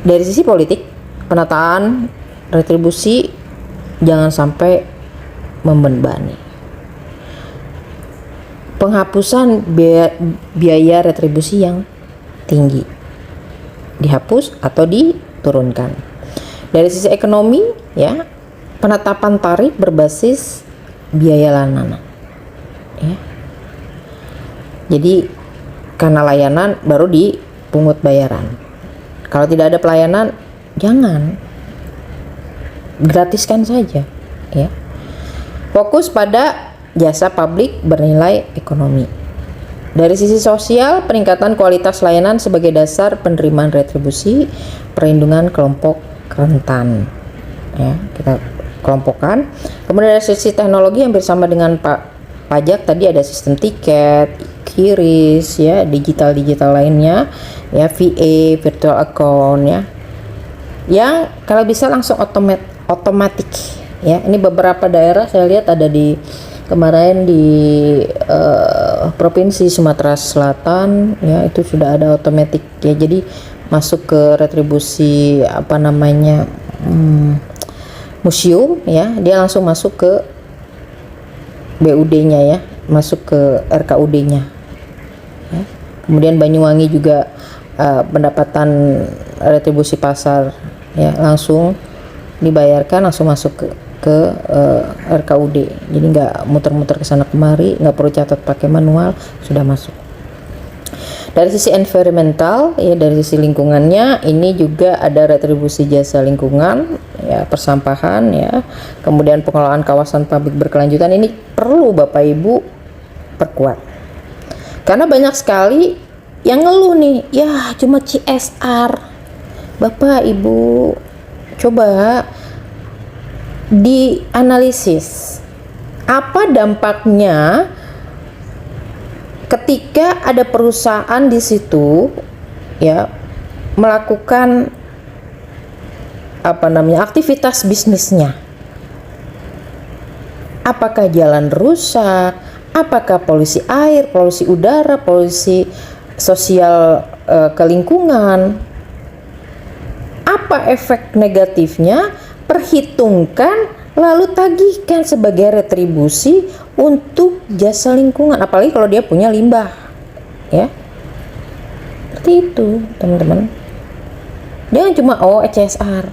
dari sisi politik, penataan retribusi jangan sampai membebani. Penghapusan biaya retribusi yang tinggi dihapus atau diturunkan. Dari sisi ekonomi, ya, penetapan tarif berbasis biaya layanan, ya. Jadi karena layanan baru dipungut bayaran. Kalau tidak ada pelayanan, jangan, gratiskan saja, ya. Fokus pada jasa publik bernilai ekonomi. Dari sisi sosial, peningkatan kualitas layanan sebagai dasar penerimaan retribusi, perlindungan kelompok rentan, ya, kita kelompokkan. Kemudian dari sisi teknologi hampir sama dengan pajak tadi, ada sistem tiket, QRIS, ya, digital lainnya, ya, VA, virtual account, ya, yang kalau bisa langsung otomatik, ya. Ini beberapa daerah saya lihat ada di kemarin di provinsi Sumatera Selatan, ya, itu sudah ada otomatis, ya. Jadi masuk ke retribusi museum, ya, dia langsung masuk ke BUD-nya, ya, masuk ke RKUD-nya, ya. Kemudian Banyuwangi juga pendapatan retribusi pasar, ya, langsung dibayarkan, langsung masuk ke RKUD. Jadi nggak muter-muter ke sana kemari, nggak perlu catat pakai manual, sudah masuk. Dari sisi environmental, ya, dari sisi lingkungannya, ini juga ada retribusi jasa lingkungan, ya, persampahan, ya. Kemudian pengelolaan kawasan publik berkelanjutan, ini perlu Bapak Ibu perkuat. Karena banyak sekali yang ngeluh nih, ya cuma CSR. Bapak Ibu coba dianalisis apa dampaknya ketika ada perusahaan di situ, ya, melakukan aktivitas bisnisnya. Apakah jalan rusak, apakah polusi air, polusi udara, polusi sosial ke lingkungan, apa efek negatifnya, perhitungkan, lalu tagihkan sebagai retribusi untuk jasa lingkungan. Apalagi kalau dia punya limbah, ya. Seperti itu, teman-teman. Jangan cuma CSR.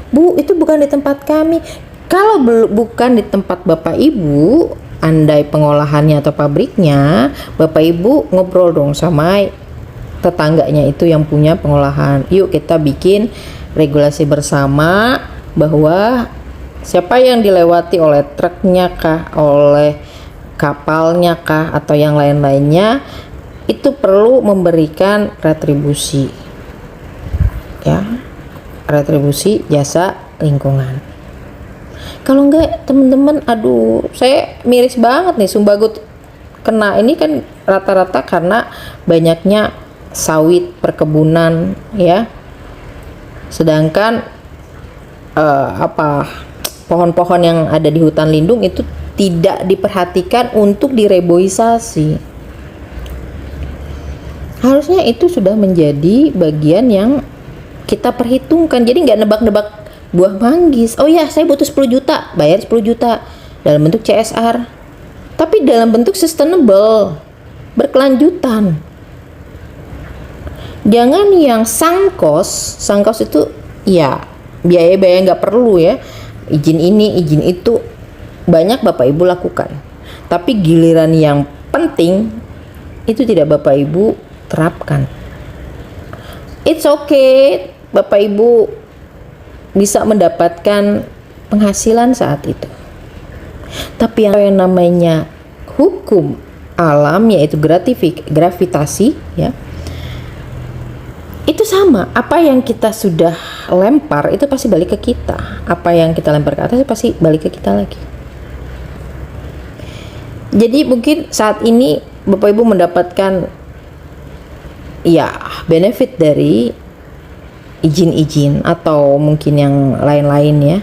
Bu, itu bukan di tempat kami. Kalau bukan di tempat Bapak Ibu, andai pengolahannya atau pabriknya, Bapak Ibu ngobrol dong sama tetangganya itu yang punya pengolahan. Yuk kita bikin regulasi bersama bahwa siapa yang dilewati oleh truknya kah, oleh kapalnya kah, atau yang lain-lainnya, itu perlu memberikan retribusi, ya, retribusi jasa lingkungan. Kalau enggak, teman-teman, aduh, saya miris banget nih, Sumbagut kena ini kan rata-rata karena banyaknya sawit perkebunan, ya. Sedangkan pohon-pohon yang ada di hutan lindung itu tidak diperhatikan untuk direboisasi. Harusnya itu sudah menjadi bagian yang kita perhitungkan. Jadi nggak nebak-nebak buah manggis. Oh ya, saya butuh 10 juta, bayar 10 juta dalam bentuk CSR. Tapi dalam bentuk sustainable, berkelanjutan. Jangan yang sangkos itu ya biaya-biaya nggak perlu ya. Izin ini, izin itu banyak Bapak Ibu lakukan. Tapi giliran yang penting itu tidak Bapak Ibu terapkan. It's okay, Bapak Ibu bisa mendapatkan penghasilan saat itu. Tapi yang namanya hukum alam, yaitu gravitasi, ya, itu sama. Apa yang kita sudah lempar itu pasti balik ke kita. Apa yang kita lempar ke atas pasti balik ke kita lagi. Jadi mungkin saat ini Bapak Ibu mendapatkan ya benefit dari izin-izin atau mungkin yang lain-lain ya.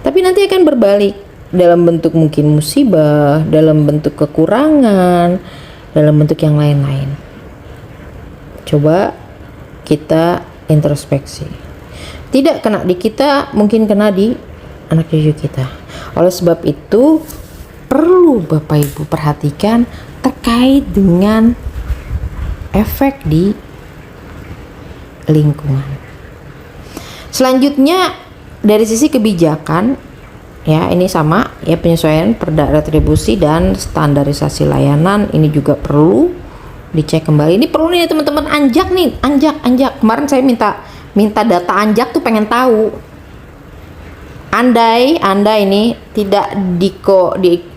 Tapi nanti akan berbalik dalam bentuk mungkin musibah, dalam bentuk kekurangan, dalam bentuk yang lain-lain. Coba kita introspeksi. Tidak kena di kita, mungkin kena di anak cucu kita. Oleh sebab itu perlu Bapak Ibu perhatikan terkait dengan efek di lingkungan. Selanjutnya dari sisi kebijakan, ya ini sama ya, penyesuaian perda retribusi dan standarisasi layanan ini juga perlu dicek kembali. Ini perlu nih teman-teman, anjak nih, anjak. Kemarin saya minta data anjak tuh, pengen tahu. Andai ini tidak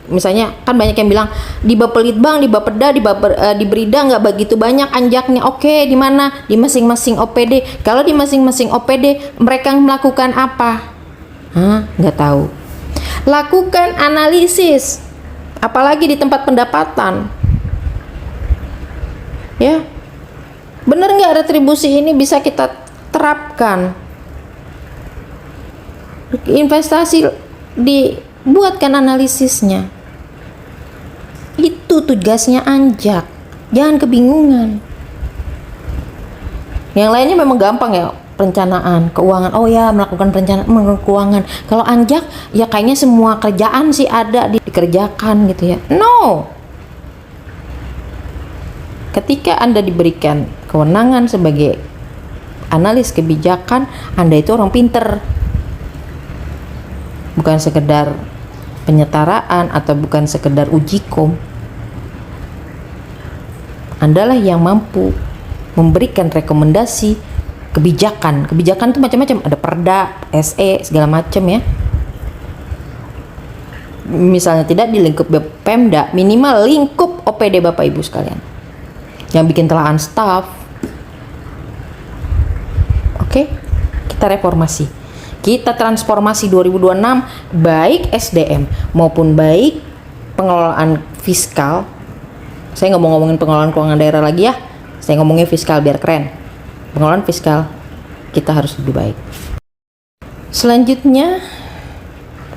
misalnya kan banyak yang bilang di Bapelitbang, di Bapeda, di Berida nggak begitu banyak anjaknya. Oke, di mana? Di masing-masing OPD. Kalau di masing-masing OPD mereka melakukan apa? Nggak tahu. Lakukan analisis, apalagi di tempat pendapatan. Ya, bener nggak retribusi ini bisa kita terapkan? Investasi dibuatkan analisisnya. Itu tugasnya anjak, jangan kebingungan. Yang lainnya memang gampang ya, perencanaan keuangan. Oh ya, melakukan perencanaan keuangan. Kalau anjak ya kayaknya semua kerjaan sih ada dikerjakan gitu ya. No. Ketika Anda diberikan kewenangan sebagai analis kebijakan, Anda itu orang pinter. Bukan sekedar penyetaraan atau bukan sekedar uji kom. Andalah yang mampu memberikan rekomendasi kebijakan. Kebijakan itu macam-macam, ada perda, SE, segala macam ya. Misalnya tidak di lingkup Pemda, minimal lingkup OPD Bapak Ibu sekalian. Yang bikin telahan staff. Oke, kita reformasi. Kita transformasi 2026, baik SDM maupun baik pengelolaan fiskal. Saya nggak mau ngomongin pengelolaan keuangan daerah lagi ya. Saya ngomongin fiskal biar keren. Pengelolaan fiskal kita harus lebih baik. Selanjutnya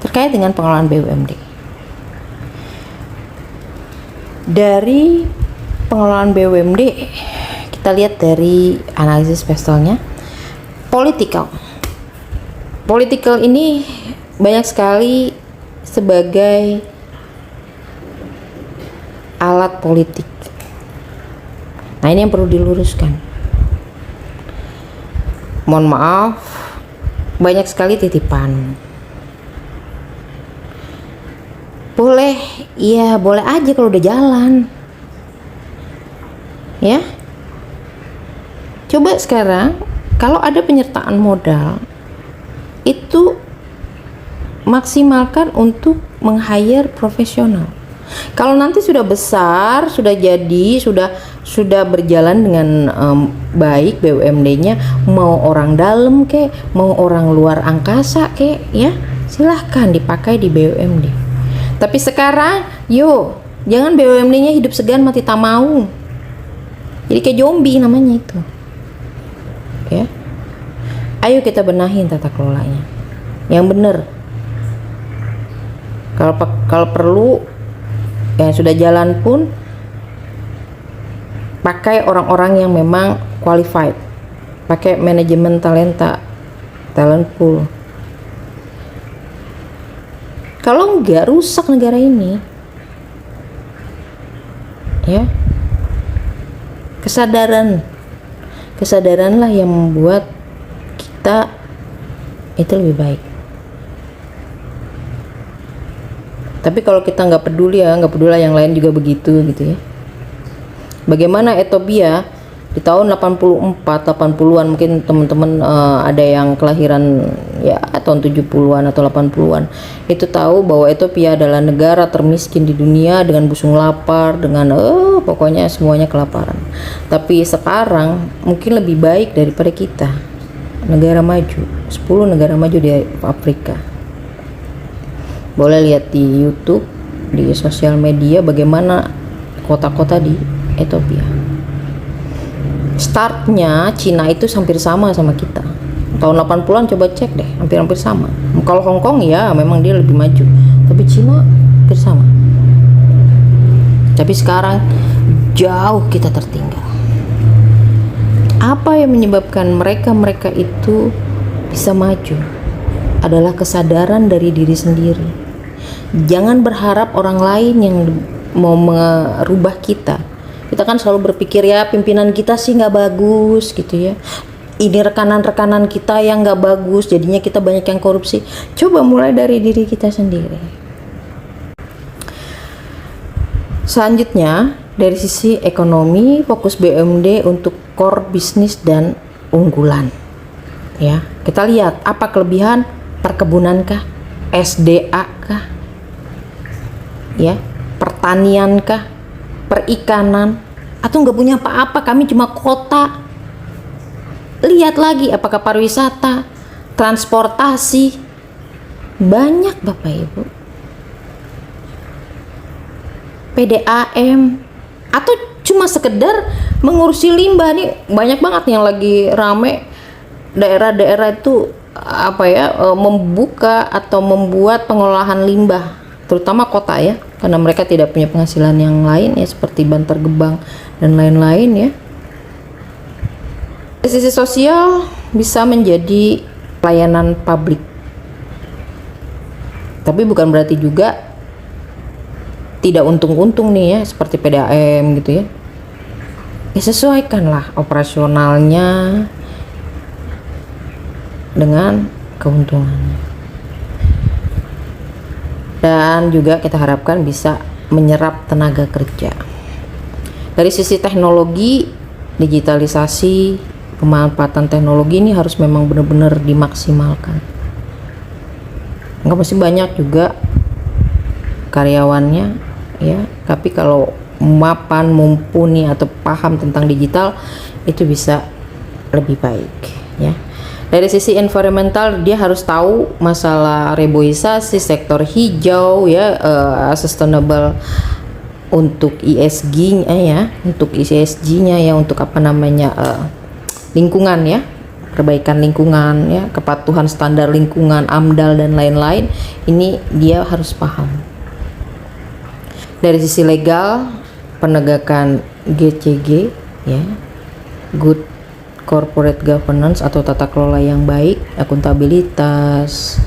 terkait dengan pengelolaan BUMD. Dari pengelolaan BUMD kita lihat dari analisis pestelnya, Political ini banyak sekali sebagai alat politik. Nah, ini yang perlu diluruskan. mohon maaf, banyak sekali titipan. Boleh, iya boleh aja kalau udah jalan. Ya. Coba sekarang kalau ada penyertaan modal itu maksimalkan untuk meng-hire profesional. Kalau nanti sudah besar, sudah jadi, sudah berjalan dengan baik BUMD-nya, mau orang dalam kek, mau orang luar angkasa kek, ya silahkan dipakai di BUMD. Tapi sekarang, jangan BUMD-nya hidup segan mati tak mau. Jadi kayak zombie namanya itu. Ya. Ayo kita benahin tata kelolanya yang benar. Kalau perlu yang sudah jalan pun pakai orang-orang yang memang qualified, pakai manajemen talent pool. Kalau enggak, rusak negara ini. Ya, kesadaranlah yang membuat kita itu lebih baik. Tapi kalau kita nggak peduli yang lain juga begitu gitu ya. Bagaimana Ethiopia di tahun 80-an, mungkin teman-teman ada yang kelahiran ya tahun 70-an atau 80-an, itu tahu bahwa Ethiopia adalah negara termiskin di dunia dengan busung lapar, dengan pokoknya semuanya kelaparan. Tapi sekarang mungkin lebih baik daripada kita, negara maju, 10 negara maju di Afrika. Boleh lihat di YouTube, di sosial media bagaimana kota-kota di Ethiopia. Startnya Cina itu hampir sama kita. Tahun 80-an coba cek deh, hampir sama. Kalau Hong Kong ya memang dia lebih maju, tapi Cina hampir sama. Tapi sekarang jauh kita tertinggal. Apa yang menyebabkan mereka itu bisa maju? Adalah kesadaran dari diri sendiri. Jangan berharap orang lain yang mau merubah kita. Kita kan selalu berpikir ya pimpinan kita sih nggak bagus gitu ya. Ini rekanan-rekanan kita yang nggak bagus, jadinya kita banyak yang korupsi. Coba mulai dari diri kita sendiri. Selanjutnya dari sisi ekonomi, fokus BUMD untuk core bisnis dan unggulan. Ya, kita lihat apa kelebihan perkebunan kah, SDA kah, ya, pertanian kah, perikanan, atau nggak punya apa-apa, kami cuma kota. Lihat lagi apakah pariwisata, transportasi, banyak Bapak Ibu, PDAM, atau cuma sekedar mengurusi limbah. Nih banyak banget yang lagi rame daerah-daerah itu membuka atau membuat pengolahan limbah, terutama kota ya, karena mereka tidak punya penghasilan yang lain ya, seperti Bantar Gebang dan lain-lain ya. Dari sisi sosial bisa menjadi pelayanan publik, tapi bukan berarti juga tidak untung-untung nih ya, seperti PDAM gitu ya. Sesuaikanlah operasionalnya dengan keuntungannya. Dan juga kita harapkan bisa menyerap tenaga kerja. Dari sisi teknologi, digitalisasi, pemanfaatan teknologi ini harus memang benar-benar dimaksimalkan. Enggak mesti banyak juga karyawannya ya, tapi kalau mapan, mumpuni atau paham tentang digital itu bisa lebih baik ya. Dari sisi environmental, dia harus tahu masalah reboisasi, sektor hijau ya, sustainable untuk ESG-nya ya, untuk ESG-nya ya, untuk lingkungan ya, perbaikan lingkungan ya, kepatuhan standar lingkungan, AMDAL dan lain-lain. Ini dia harus paham. Dari sisi legal, penegakan GCG ya, good corporate governance atau tata kelola yang baik, akuntabilitas,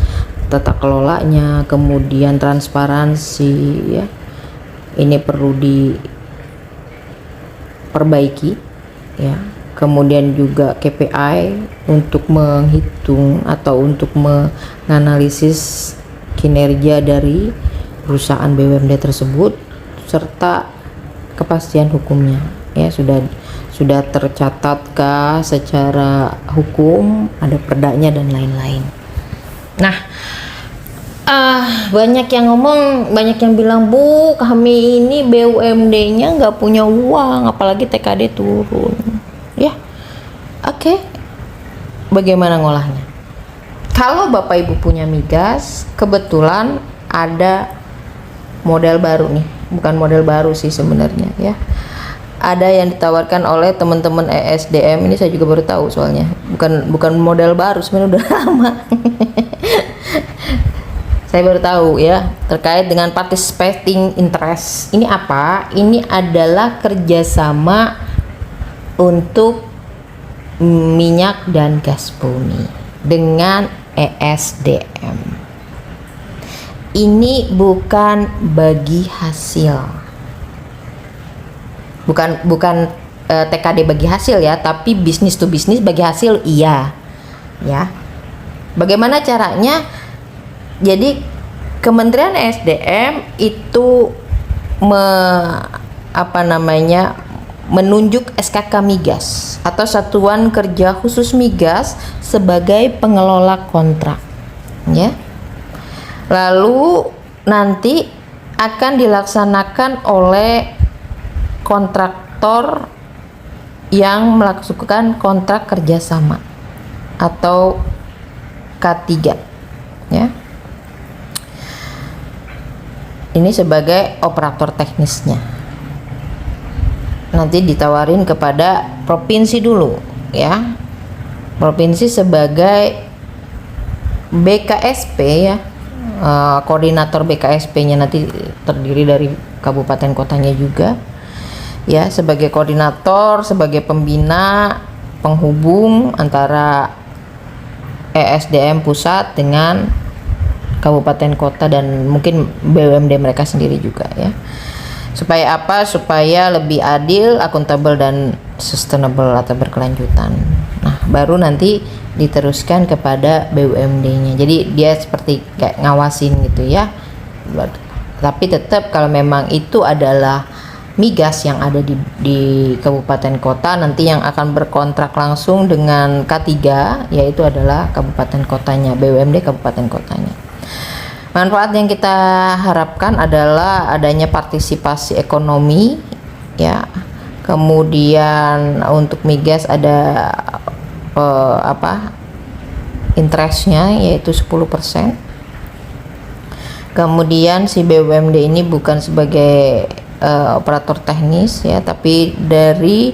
tata kelolanya, kemudian transparansi ya. Ini perlu diperbaiki ya. kemudian juga KPI untuk menghitung atau untuk menganalisis kinerja dari perusahaan BUMD tersebut, serta kepastian hukumnya, ya sudah tercatatkah secara hukum, ada perdanya dan lain-lain. Nah, banyak yang ngomong, banyak yang bilang, Bu, kami ini BUMD-nya nggak punya uang, apalagi TKD turun. Ya, oke. Bagaimana ngolahnya? Kalau Bapak Ibu punya migas, kebetulan ada model baru nih, bukan model baru sih sebenarnya ya. Ada yang ditawarkan oleh teman-teman ESDM, ini saya juga baru tahu soalnya. Bukan model baru, sebenarnya udah lama. Saya baru tahu ya, terkait dengan participating interest. Ini apa? Ini adalah kerjasama untuk minyak dan gas bumi dengan ESDM. Ini bukan bagi hasil, bukan TKD bagi hasil ya, tapi bisnis to bisnis bagi hasil iya ya. Bagaimana caranya? Jadi Kementerian ESDM itu menunjuk SKK Migas atau Satuan Kerja Khusus Migas sebagai pengelola kontrak ya. Lalu nanti akan dilaksanakan oleh kontraktor yang melakukan kontrak kerjasama atau K3 ya. Ini sebagai operator teknisnya. Nanti ditawarin kepada provinsi dulu ya. Provinsi sebagai BKSP ya. Koordinator BKSP-nya nanti terdiri dari kabupaten kotanya juga. Ya, sebagai koordinator, sebagai pembina, penghubung antara ESDM pusat dengan kabupaten kota dan mungkin BUMD mereka sendiri juga ya. Supaya apa? Supaya lebih adil, akuntabel dan sustainable atau berkelanjutan. Nah, baru nanti diteruskan kepada BUMD-nya. Jadi dia seperti kayak ngawasin gitu ya. Tapi tetap kalau memang itu adalah migas yang ada di kabupaten kota, nanti yang akan berkontrak langsung dengan K3 yaitu adalah kabupaten kotanya, BUMD kabupaten kotanya. Manfaat yang kita harapkan adalah adanya partisipasi ekonomi ya. Kemudian untuk migas ada interestnya yaitu 10%. Kemudian si BUMD ini bukan sebagai operator teknis ya, tapi dari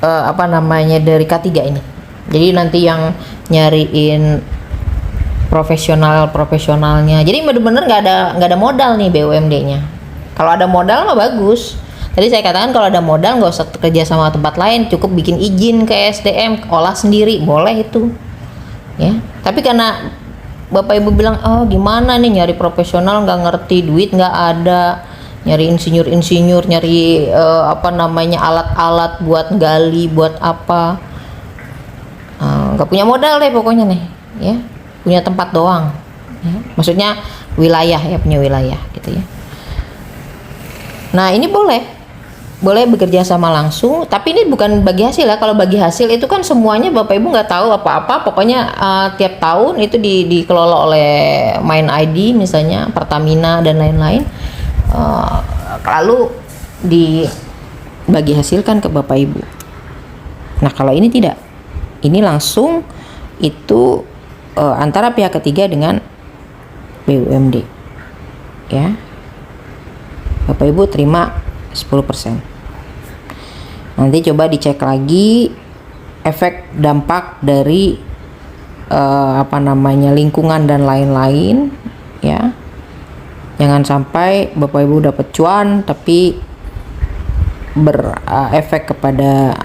dari K3 ini. Jadi nanti yang nyariin profesionalnya. Jadi bener-bener nggak ada modal nih BUMD-nya. Kalau ada modal mah bagus. Tadi saya katakan kalau ada modal nggak usah kerja sama tempat lain, cukup bikin izin ke SDM, olah sendiri, boleh itu. Ya. Tapi karena Bapak Ibu bilang, oh gimana nih nyari profesional nggak ngerti, duit nggak ada, nyari insinyur, nyari alat-alat buat gali, buat apa, nggak punya modal deh pokoknya nih, ya. Punya tempat doang ya. Maksudnya wilayah ya, punya wilayah gitu ya. Nah ini boleh bekerja sama langsung, tapi ini bukan bagi hasil ya. Kalau bagi hasil itu kan semuanya Bapak Ibu nggak tahu apa-apa, pokoknya tiap tahun itu dikelola oleh Main ID misalnya, Pertamina dan lain-lain, lalu dibagi hasilkan ke Bapak Ibu. Nah kalau ini tidak, ini langsung itu antara pihak ketiga dengan BUMD ya. Bapak Ibu terima 10%. Nanti coba dicek lagi efek dampak dari lingkungan dan lain-lain ya. Jangan sampai Bapak Ibu dapat cuan tapi berefek kepada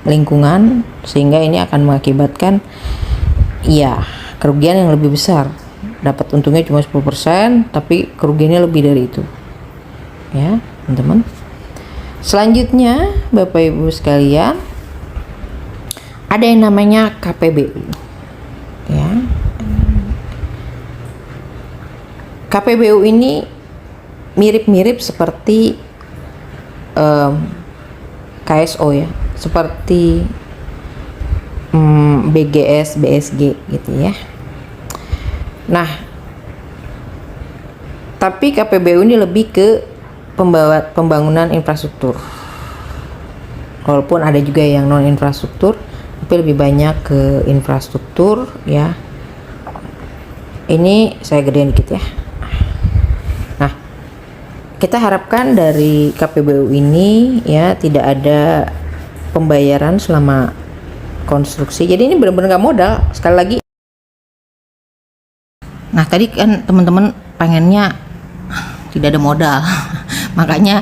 lingkungan, sehingga ini akan mengakibatkan kerugian yang lebih besar. Dapat untungnya cuma 10%, tapi kerugiannya lebih dari itu. Ya, teman-teman. Selanjutnya Bapak Ibu sekalian, ada yang namanya KPBU ya. KPBU ini mirip-mirip seperti KSO ya, seperti BGS, BSG gitu ya. Nah, tapi KPBU ini lebih ke pembangunan infrastruktur. Walaupun ada juga yang non infrastruktur, tapi lebih banyak ke infrastruktur ya. Ini saya gedein dikit ya. Nah, kita harapkan dari KPBU ini ya tidak ada pembayaran selama konstruksi. Jadi ini benar-benar nggak modal. Sekali lagi. Nah, tadi kan teman-teman pengennya tidak ada modal. Makanya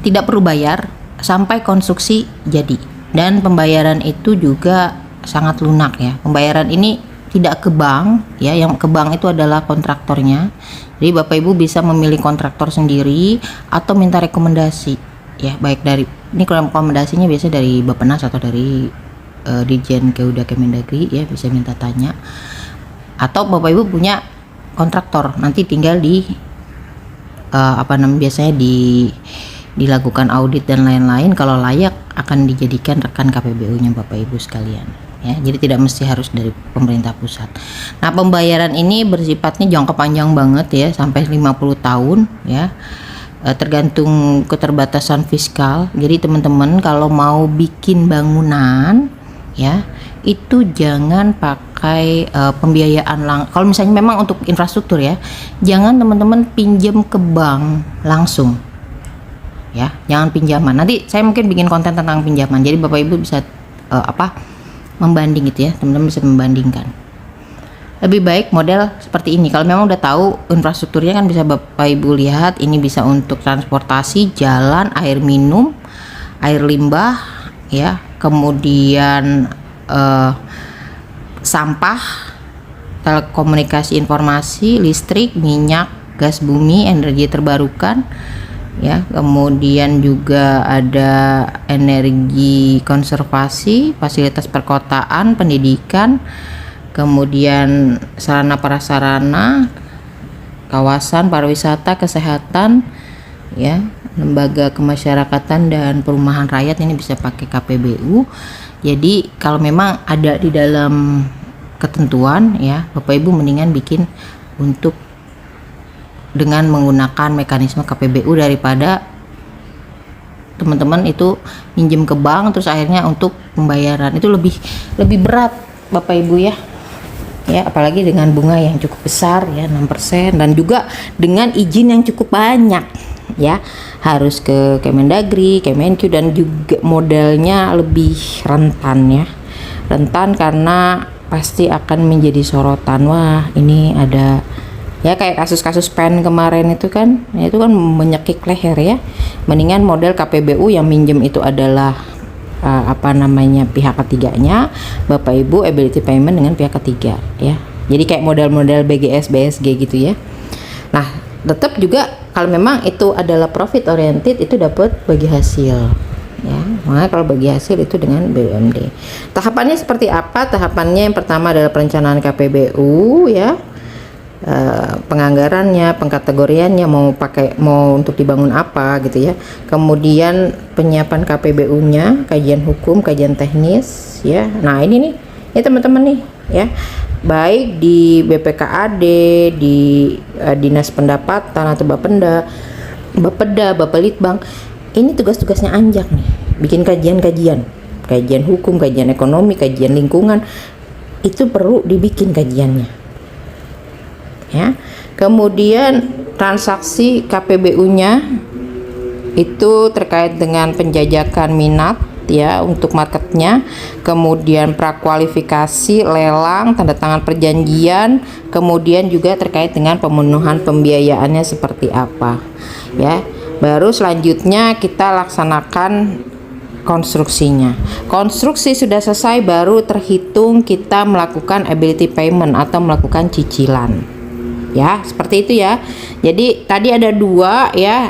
tidak perlu bayar sampai konstruksi jadi. Dan pembayaran itu juga sangat lunak ya. Pembayaran ini tidak ke bank ya, yang ke bank itu adalah kontraktornya. Jadi Bapak Ibu bisa memilih kontraktor sendiri atau minta rekomendasi ya, baik dari ini rekomendasinya biasanya dari Bappenas atau dari Dirjen Keuda Kemendagri ya, bisa minta tanya. Atau Bapak Ibu punya kontraktor, nanti tinggal di biasanya dilakukan audit dan lain-lain, kalau layak akan dijadikan rekan KPBU-nya Bapak Ibu sekalian ya. Jadi tidak mesti harus dari pemerintah pusat. Nah, pembayaran ini bersifatnya jangka panjang banget ya, sampai 50 tahun ya. Tergantung keterbatasan fiskal. Jadi teman-teman kalau mau bikin bangunan ya, itu jangan pakai pembiayaan kalau misalnya memang untuk infrastruktur ya, jangan teman-teman pinjam ke bank langsung ya, jangan pinjaman. Nanti saya mungkin bikin konten tentang pinjaman, jadi Bapak Ibu bisa membanding gitu ya, teman-teman bisa membandingkan. Lebih baik model seperti ini. Kalau memang udah tahu infrastrukturnya kan bisa Bapak Ibu lihat, ini bisa untuk transportasi, jalan, air minum, air limbah ya, kemudian sampah, telekomunikasi informasi, listrik, minyak, gas bumi, energi terbarukan ya, kemudian juga ada energi konservasi, fasilitas perkotaan, pendidikan, kemudian sarana prasarana, kawasan pariwisata, kesehatan ya, lembaga kemasyarakatan dan perumahan rakyat, ini bisa pakai KPBU. Jadi kalau memang ada di dalam ketentuan ya, Bapak Ibu mendingan bikin untuk dengan menggunakan mekanisme KPBU daripada teman-teman itu minjem ke bank terus akhirnya untuk pembayaran itu lebih berat Bapak Ibu ya. Ya, apalagi dengan bunga yang cukup besar ya, 6%, dan juga dengan izin yang cukup banyak ya, harus ke Kemendagri, Kemenq, dan juga modelnya lebih rentan ya, rentan karena pasti akan menjadi sorotan. Wah, ini ada ya kayak kasus-kasus PEN kemarin itu kan, ya itu kan menyekik leher ya. Mendingan model KPBU yang minjem itu adalah pihak ketiganya, Bapak Ibu ability payment dengan pihak ketiga ya. Jadi kayak model-model BGS, BSG gitu ya. Nah, tetap juga kalau memang itu adalah profit oriented, itu dapat bagi hasil ya. Makanya kalau bagi hasil itu dengan BUMD. Tahapannya seperti apa? Tahapannya yang pertama adalah perencanaan KPBU ya. Penganggarannya, pengkategoriannya, mau untuk dibangun apa gitu ya. Kemudian penyiapan KPBU-nya, kajian hukum, kajian teknis ya. Nah, ini nih ya teman-teman nih ya. Baik di BPKAD, di Dinas Pendapatan atau Bapenda, Bapelitbang. Ini tugas-tugasnya Anjak nih. Bikin kajian hukum, kajian ekonomi, kajian lingkungan. Itu perlu dibikin kajiannya. Ya. Kemudian transaksi KPBU-nya itu terkait dengan penjajakan minat ya untuk marketnya, kemudian prakualifikasi, lelang, tanda tangan perjanjian, kemudian juga terkait dengan pemenuhan pembiayaannya seperti apa ya. Baru selanjutnya kita laksanakan konstruksinya. Konstruksi sudah selesai, baru terhitung kita melakukan ability payment atau melakukan cicilan. Ya, seperti itu ya. Jadi tadi ada dua ya,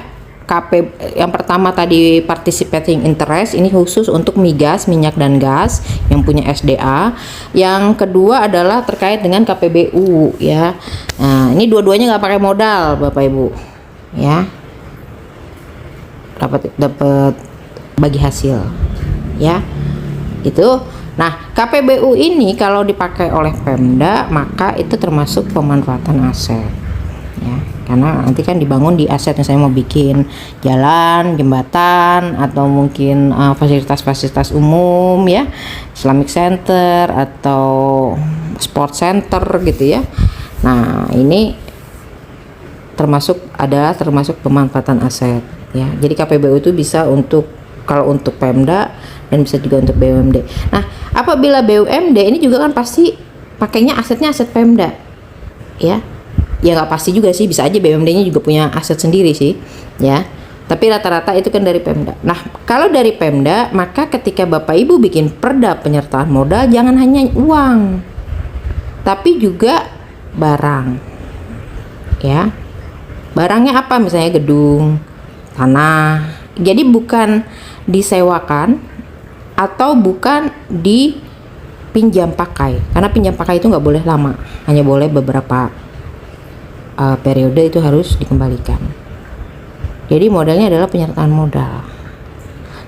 yang pertama tadi participating interest, ini khusus untuk migas, minyak dan gas yang punya SDA. Yang kedua adalah terkait dengan KPBU ya. Nah, ini dua-duanya nggak pakai modal Bapak Ibu ya, dapat bagi hasil ya itu. Nah, KPBU ini kalau dipakai oleh Pemda maka itu termasuk pemanfaatan aset ya, karena nanti kan dibangun di aset. Yang saya mau bikin jalan, jembatan, atau mungkin fasilitas-fasilitas umum ya, Islamic Center atau sport center gitu ya. Nah, ini termasuk pemanfaatan aset ya. Jadi KPBU itu bisa kalau untuk Pemda dan bisa juga untuk BUMD. Nah, apabila BUMD ini juga kan pasti pakainya asetnya aset Pemda ya. Ya nggak pasti juga sih, bisa aja BUMD-nya juga punya aset sendiri sih ya, tapi rata-rata itu kan dari Pemda. Nah, kalau dari Pemda maka ketika Bapak Ibu bikin perda penyertaan modal, jangan hanya uang tapi juga barang ya. Barangnya apa? Misalnya gedung, tanah. Jadi bukan disewakan atau bukan dipinjam pakai, karena pinjam pakai itu nggak boleh lama, hanya boleh beberapa periode itu harus dikembalikan. Jadi modalnya adalah penyertaan modal.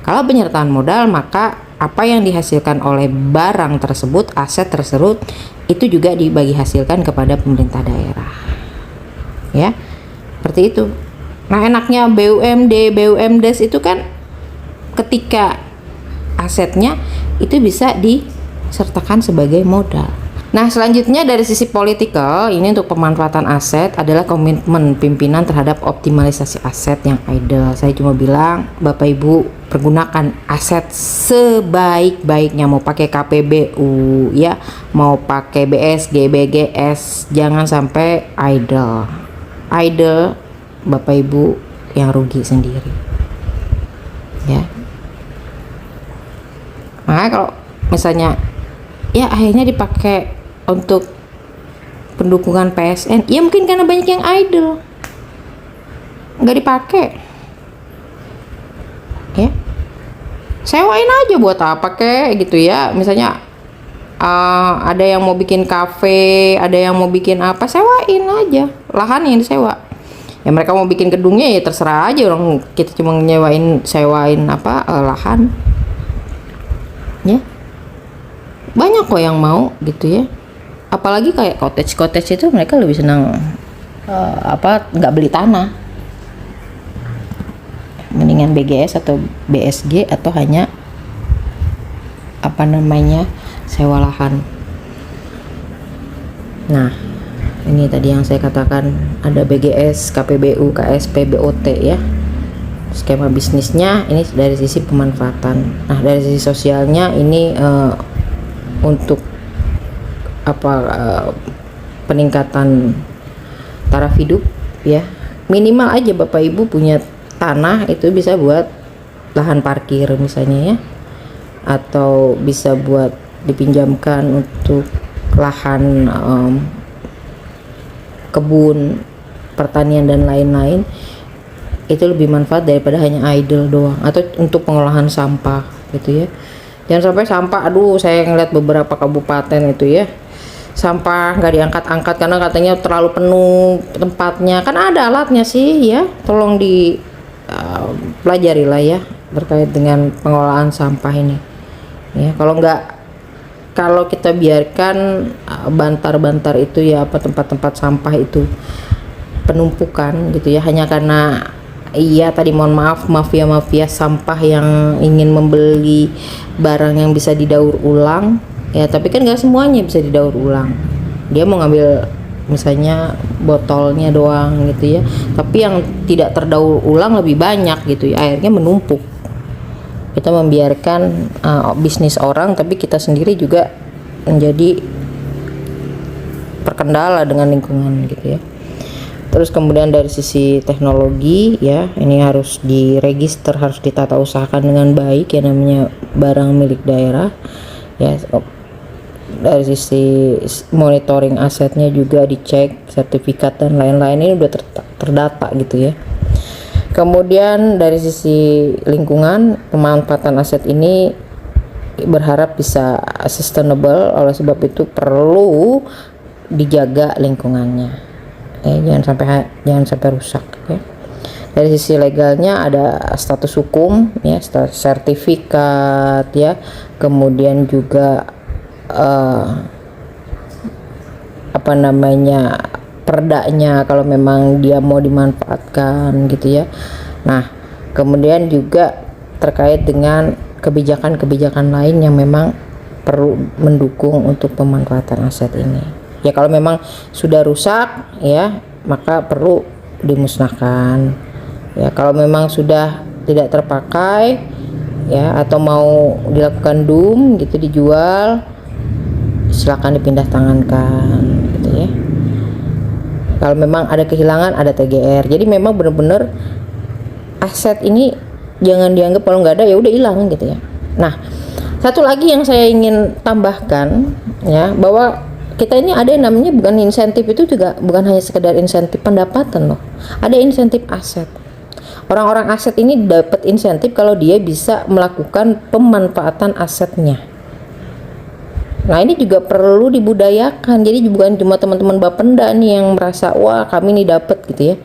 Kalau penyertaan modal maka apa yang dihasilkan oleh barang tersebut, aset tersebut, itu juga dibagi hasilkan kepada pemerintah daerah ya, seperti itu. Nah, enaknya BUMDes itu kan ketika asetnya itu bisa disertakan sebagai modal. Nah, selanjutnya dari sisi politikal, ini untuk pemanfaatan aset adalah komitmen pimpinan terhadap optimalisasi aset yang idle. Saya cuma bilang, Bapak Ibu pergunakan aset sebaik-baiknya, mau pakai KPBU ya, mau pakai BSG, BGS, jangan sampai idle. Idle Bapak Ibu yang rugi sendiri. Ya. Makanya kalau misalnya ya akhirnya dipakai untuk pendukungan PSN, ya mungkin karena banyak yang idle nggak dipakai ya, sewain aja buat apa kek gitu ya. Misalnya ada yang mau bikin kafe, ada yang mau bikin apa, sewain aja lahan yang disewa ya. Mereka mau bikin gedungnya ya terserah aja, orang kita cuma sewain lahan ya. Banyak kok yang mau gitu ya, apalagi kayak cottage itu mereka lebih senang nggak beli tanah, mendingan BGS atau BSG atau hanya sewa lahan. Nah, ini tadi yang saya katakan ada BGS, KPBU, KSP, BOT ya, skema bisnisnya. Ini dari sisi pemanfaatan. Nah, dari sisi sosialnya ini untuk peningkatan taraf hidup ya. Minimal aja Bapak Ibu punya tanah itu bisa buat lahan parkir misalnya ya, atau bisa buat dipinjamkan untuk lahan kebun, pertanian dan lain-lain. Itu lebih manfaat daripada hanya idle doang, atau untuk pengolahan sampah gitu ya. Jangan sampai sampah, saya ngeliat beberapa kabupaten itu ya, sampah nggak diangkat-angkat karena katanya terlalu penuh tempatnya. Kan ada alatnya sih ya, tolong pelajari lah ya terkait dengan pengolahan sampah ini ya. Kalau kita biarkan bantar-bantar itu ya, tempat-tempat sampah itu penumpukan gitu ya, hanya karena tadi mohon maaf mafia sampah yang ingin membeli barang yang bisa didaur ulang ya. Tapi kan nggak semuanya bisa didaur ulang, dia mau ngambil misalnya botolnya doang gitu ya, tapi yang tidak terdaur ulang lebih banyak gitu ya, akhirnya menumpuk. Kita membiarkan bisnis orang, tapi kita sendiri juga menjadi terkendala dengan lingkungan gitu ya. Terus kemudian dari sisi teknologi ya, ini harus diregister, harus ditata usahakan dengan baik ya, namanya barang milik daerah ya. Dari sisi monitoring asetnya juga dicek, sertifikat dan lain-lain ini udah terdata gitu ya. Kemudian dari sisi lingkungan, pemanfaatan aset ini berharap bisa sustainable, oleh sebab itu perlu dijaga lingkungannya, jangan sampai rusak ya. Dari sisi legalnya ada status hukum ya, sertifikat ya, kemudian juga perdanya kalau memang dia mau dimanfaatkan gitu ya. Nah, kemudian juga terkait dengan kebijakan-kebijakan lain yang memang perlu mendukung untuk pemanfaatan aset ini. Ya kalau memang sudah rusak ya, maka perlu dimusnahkan. Ya kalau memang sudah tidak terpakai ya, atau mau dilakukan DUM gitu, dijual, silakan dipindah tangankan gitu ya. Kalau memang ada kehilangan, ada TGR. Jadi memang benar-benar aset ini jangan dianggap kalau nggak ada ya udah hilang gitu ya. Nah, satu lagi yang saya ingin tambahkan ya, bahwa kita ini ada yang namanya bukan insentif, itu juga bukan hanya sekedar insentif pendapatan loh. Ada insentif aset. Orang-orang aset ini dapat insentif kalau dia bisa melakukan pemanfaatan asetnya. Nah, ini juga perlu dibudayakan. Jadi bukan cuma teman-teman Bapenda nih yang merasa wah kami nih dapat gitu ya.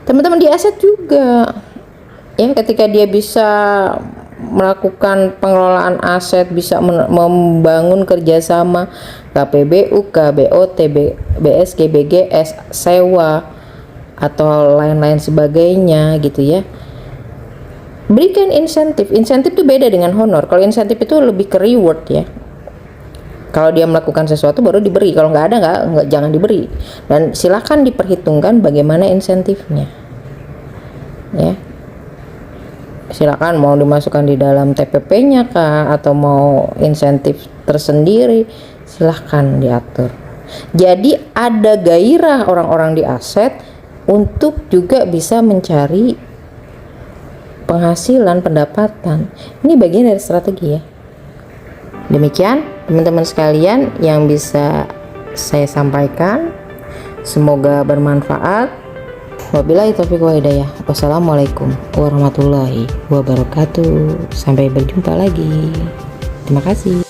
Teman-teman di aset juga ya, ketika dia bisa melakukan pengelolaan aset, bisa membangun kerjasama KPBU, KBOT, BSG, BGS, sewa atau lain-lain sebagainya gitu ya. Berikan insentif. Insentif itu beda dengan honor. Kalau insentif itu lebih ke reward ya. Kalau dia melakukan sesuatu baru diberi, kalau nggak ada nggak jangan diberi. Dan silakan diperhitungkan bagaimana insentifnya ya. Silakan mau dimasukkan di dalam TPP-nya kah, atau mau insentif tersendiri, silahkan diatur. Jadi ada gairah orang-orang di aset untuk juga bisa mencari penghasilan, pendapatan. Ini bagian dari strategi ya. Demikian teman-teman sekalian yang bisa saya sampaikan, semoga bermanfaat. Wabillahi taufiq wa hidayah. Wassalamualaikum warahmatullahi wabarakatuh. Sampai berjumpa lagi. Terima kasih.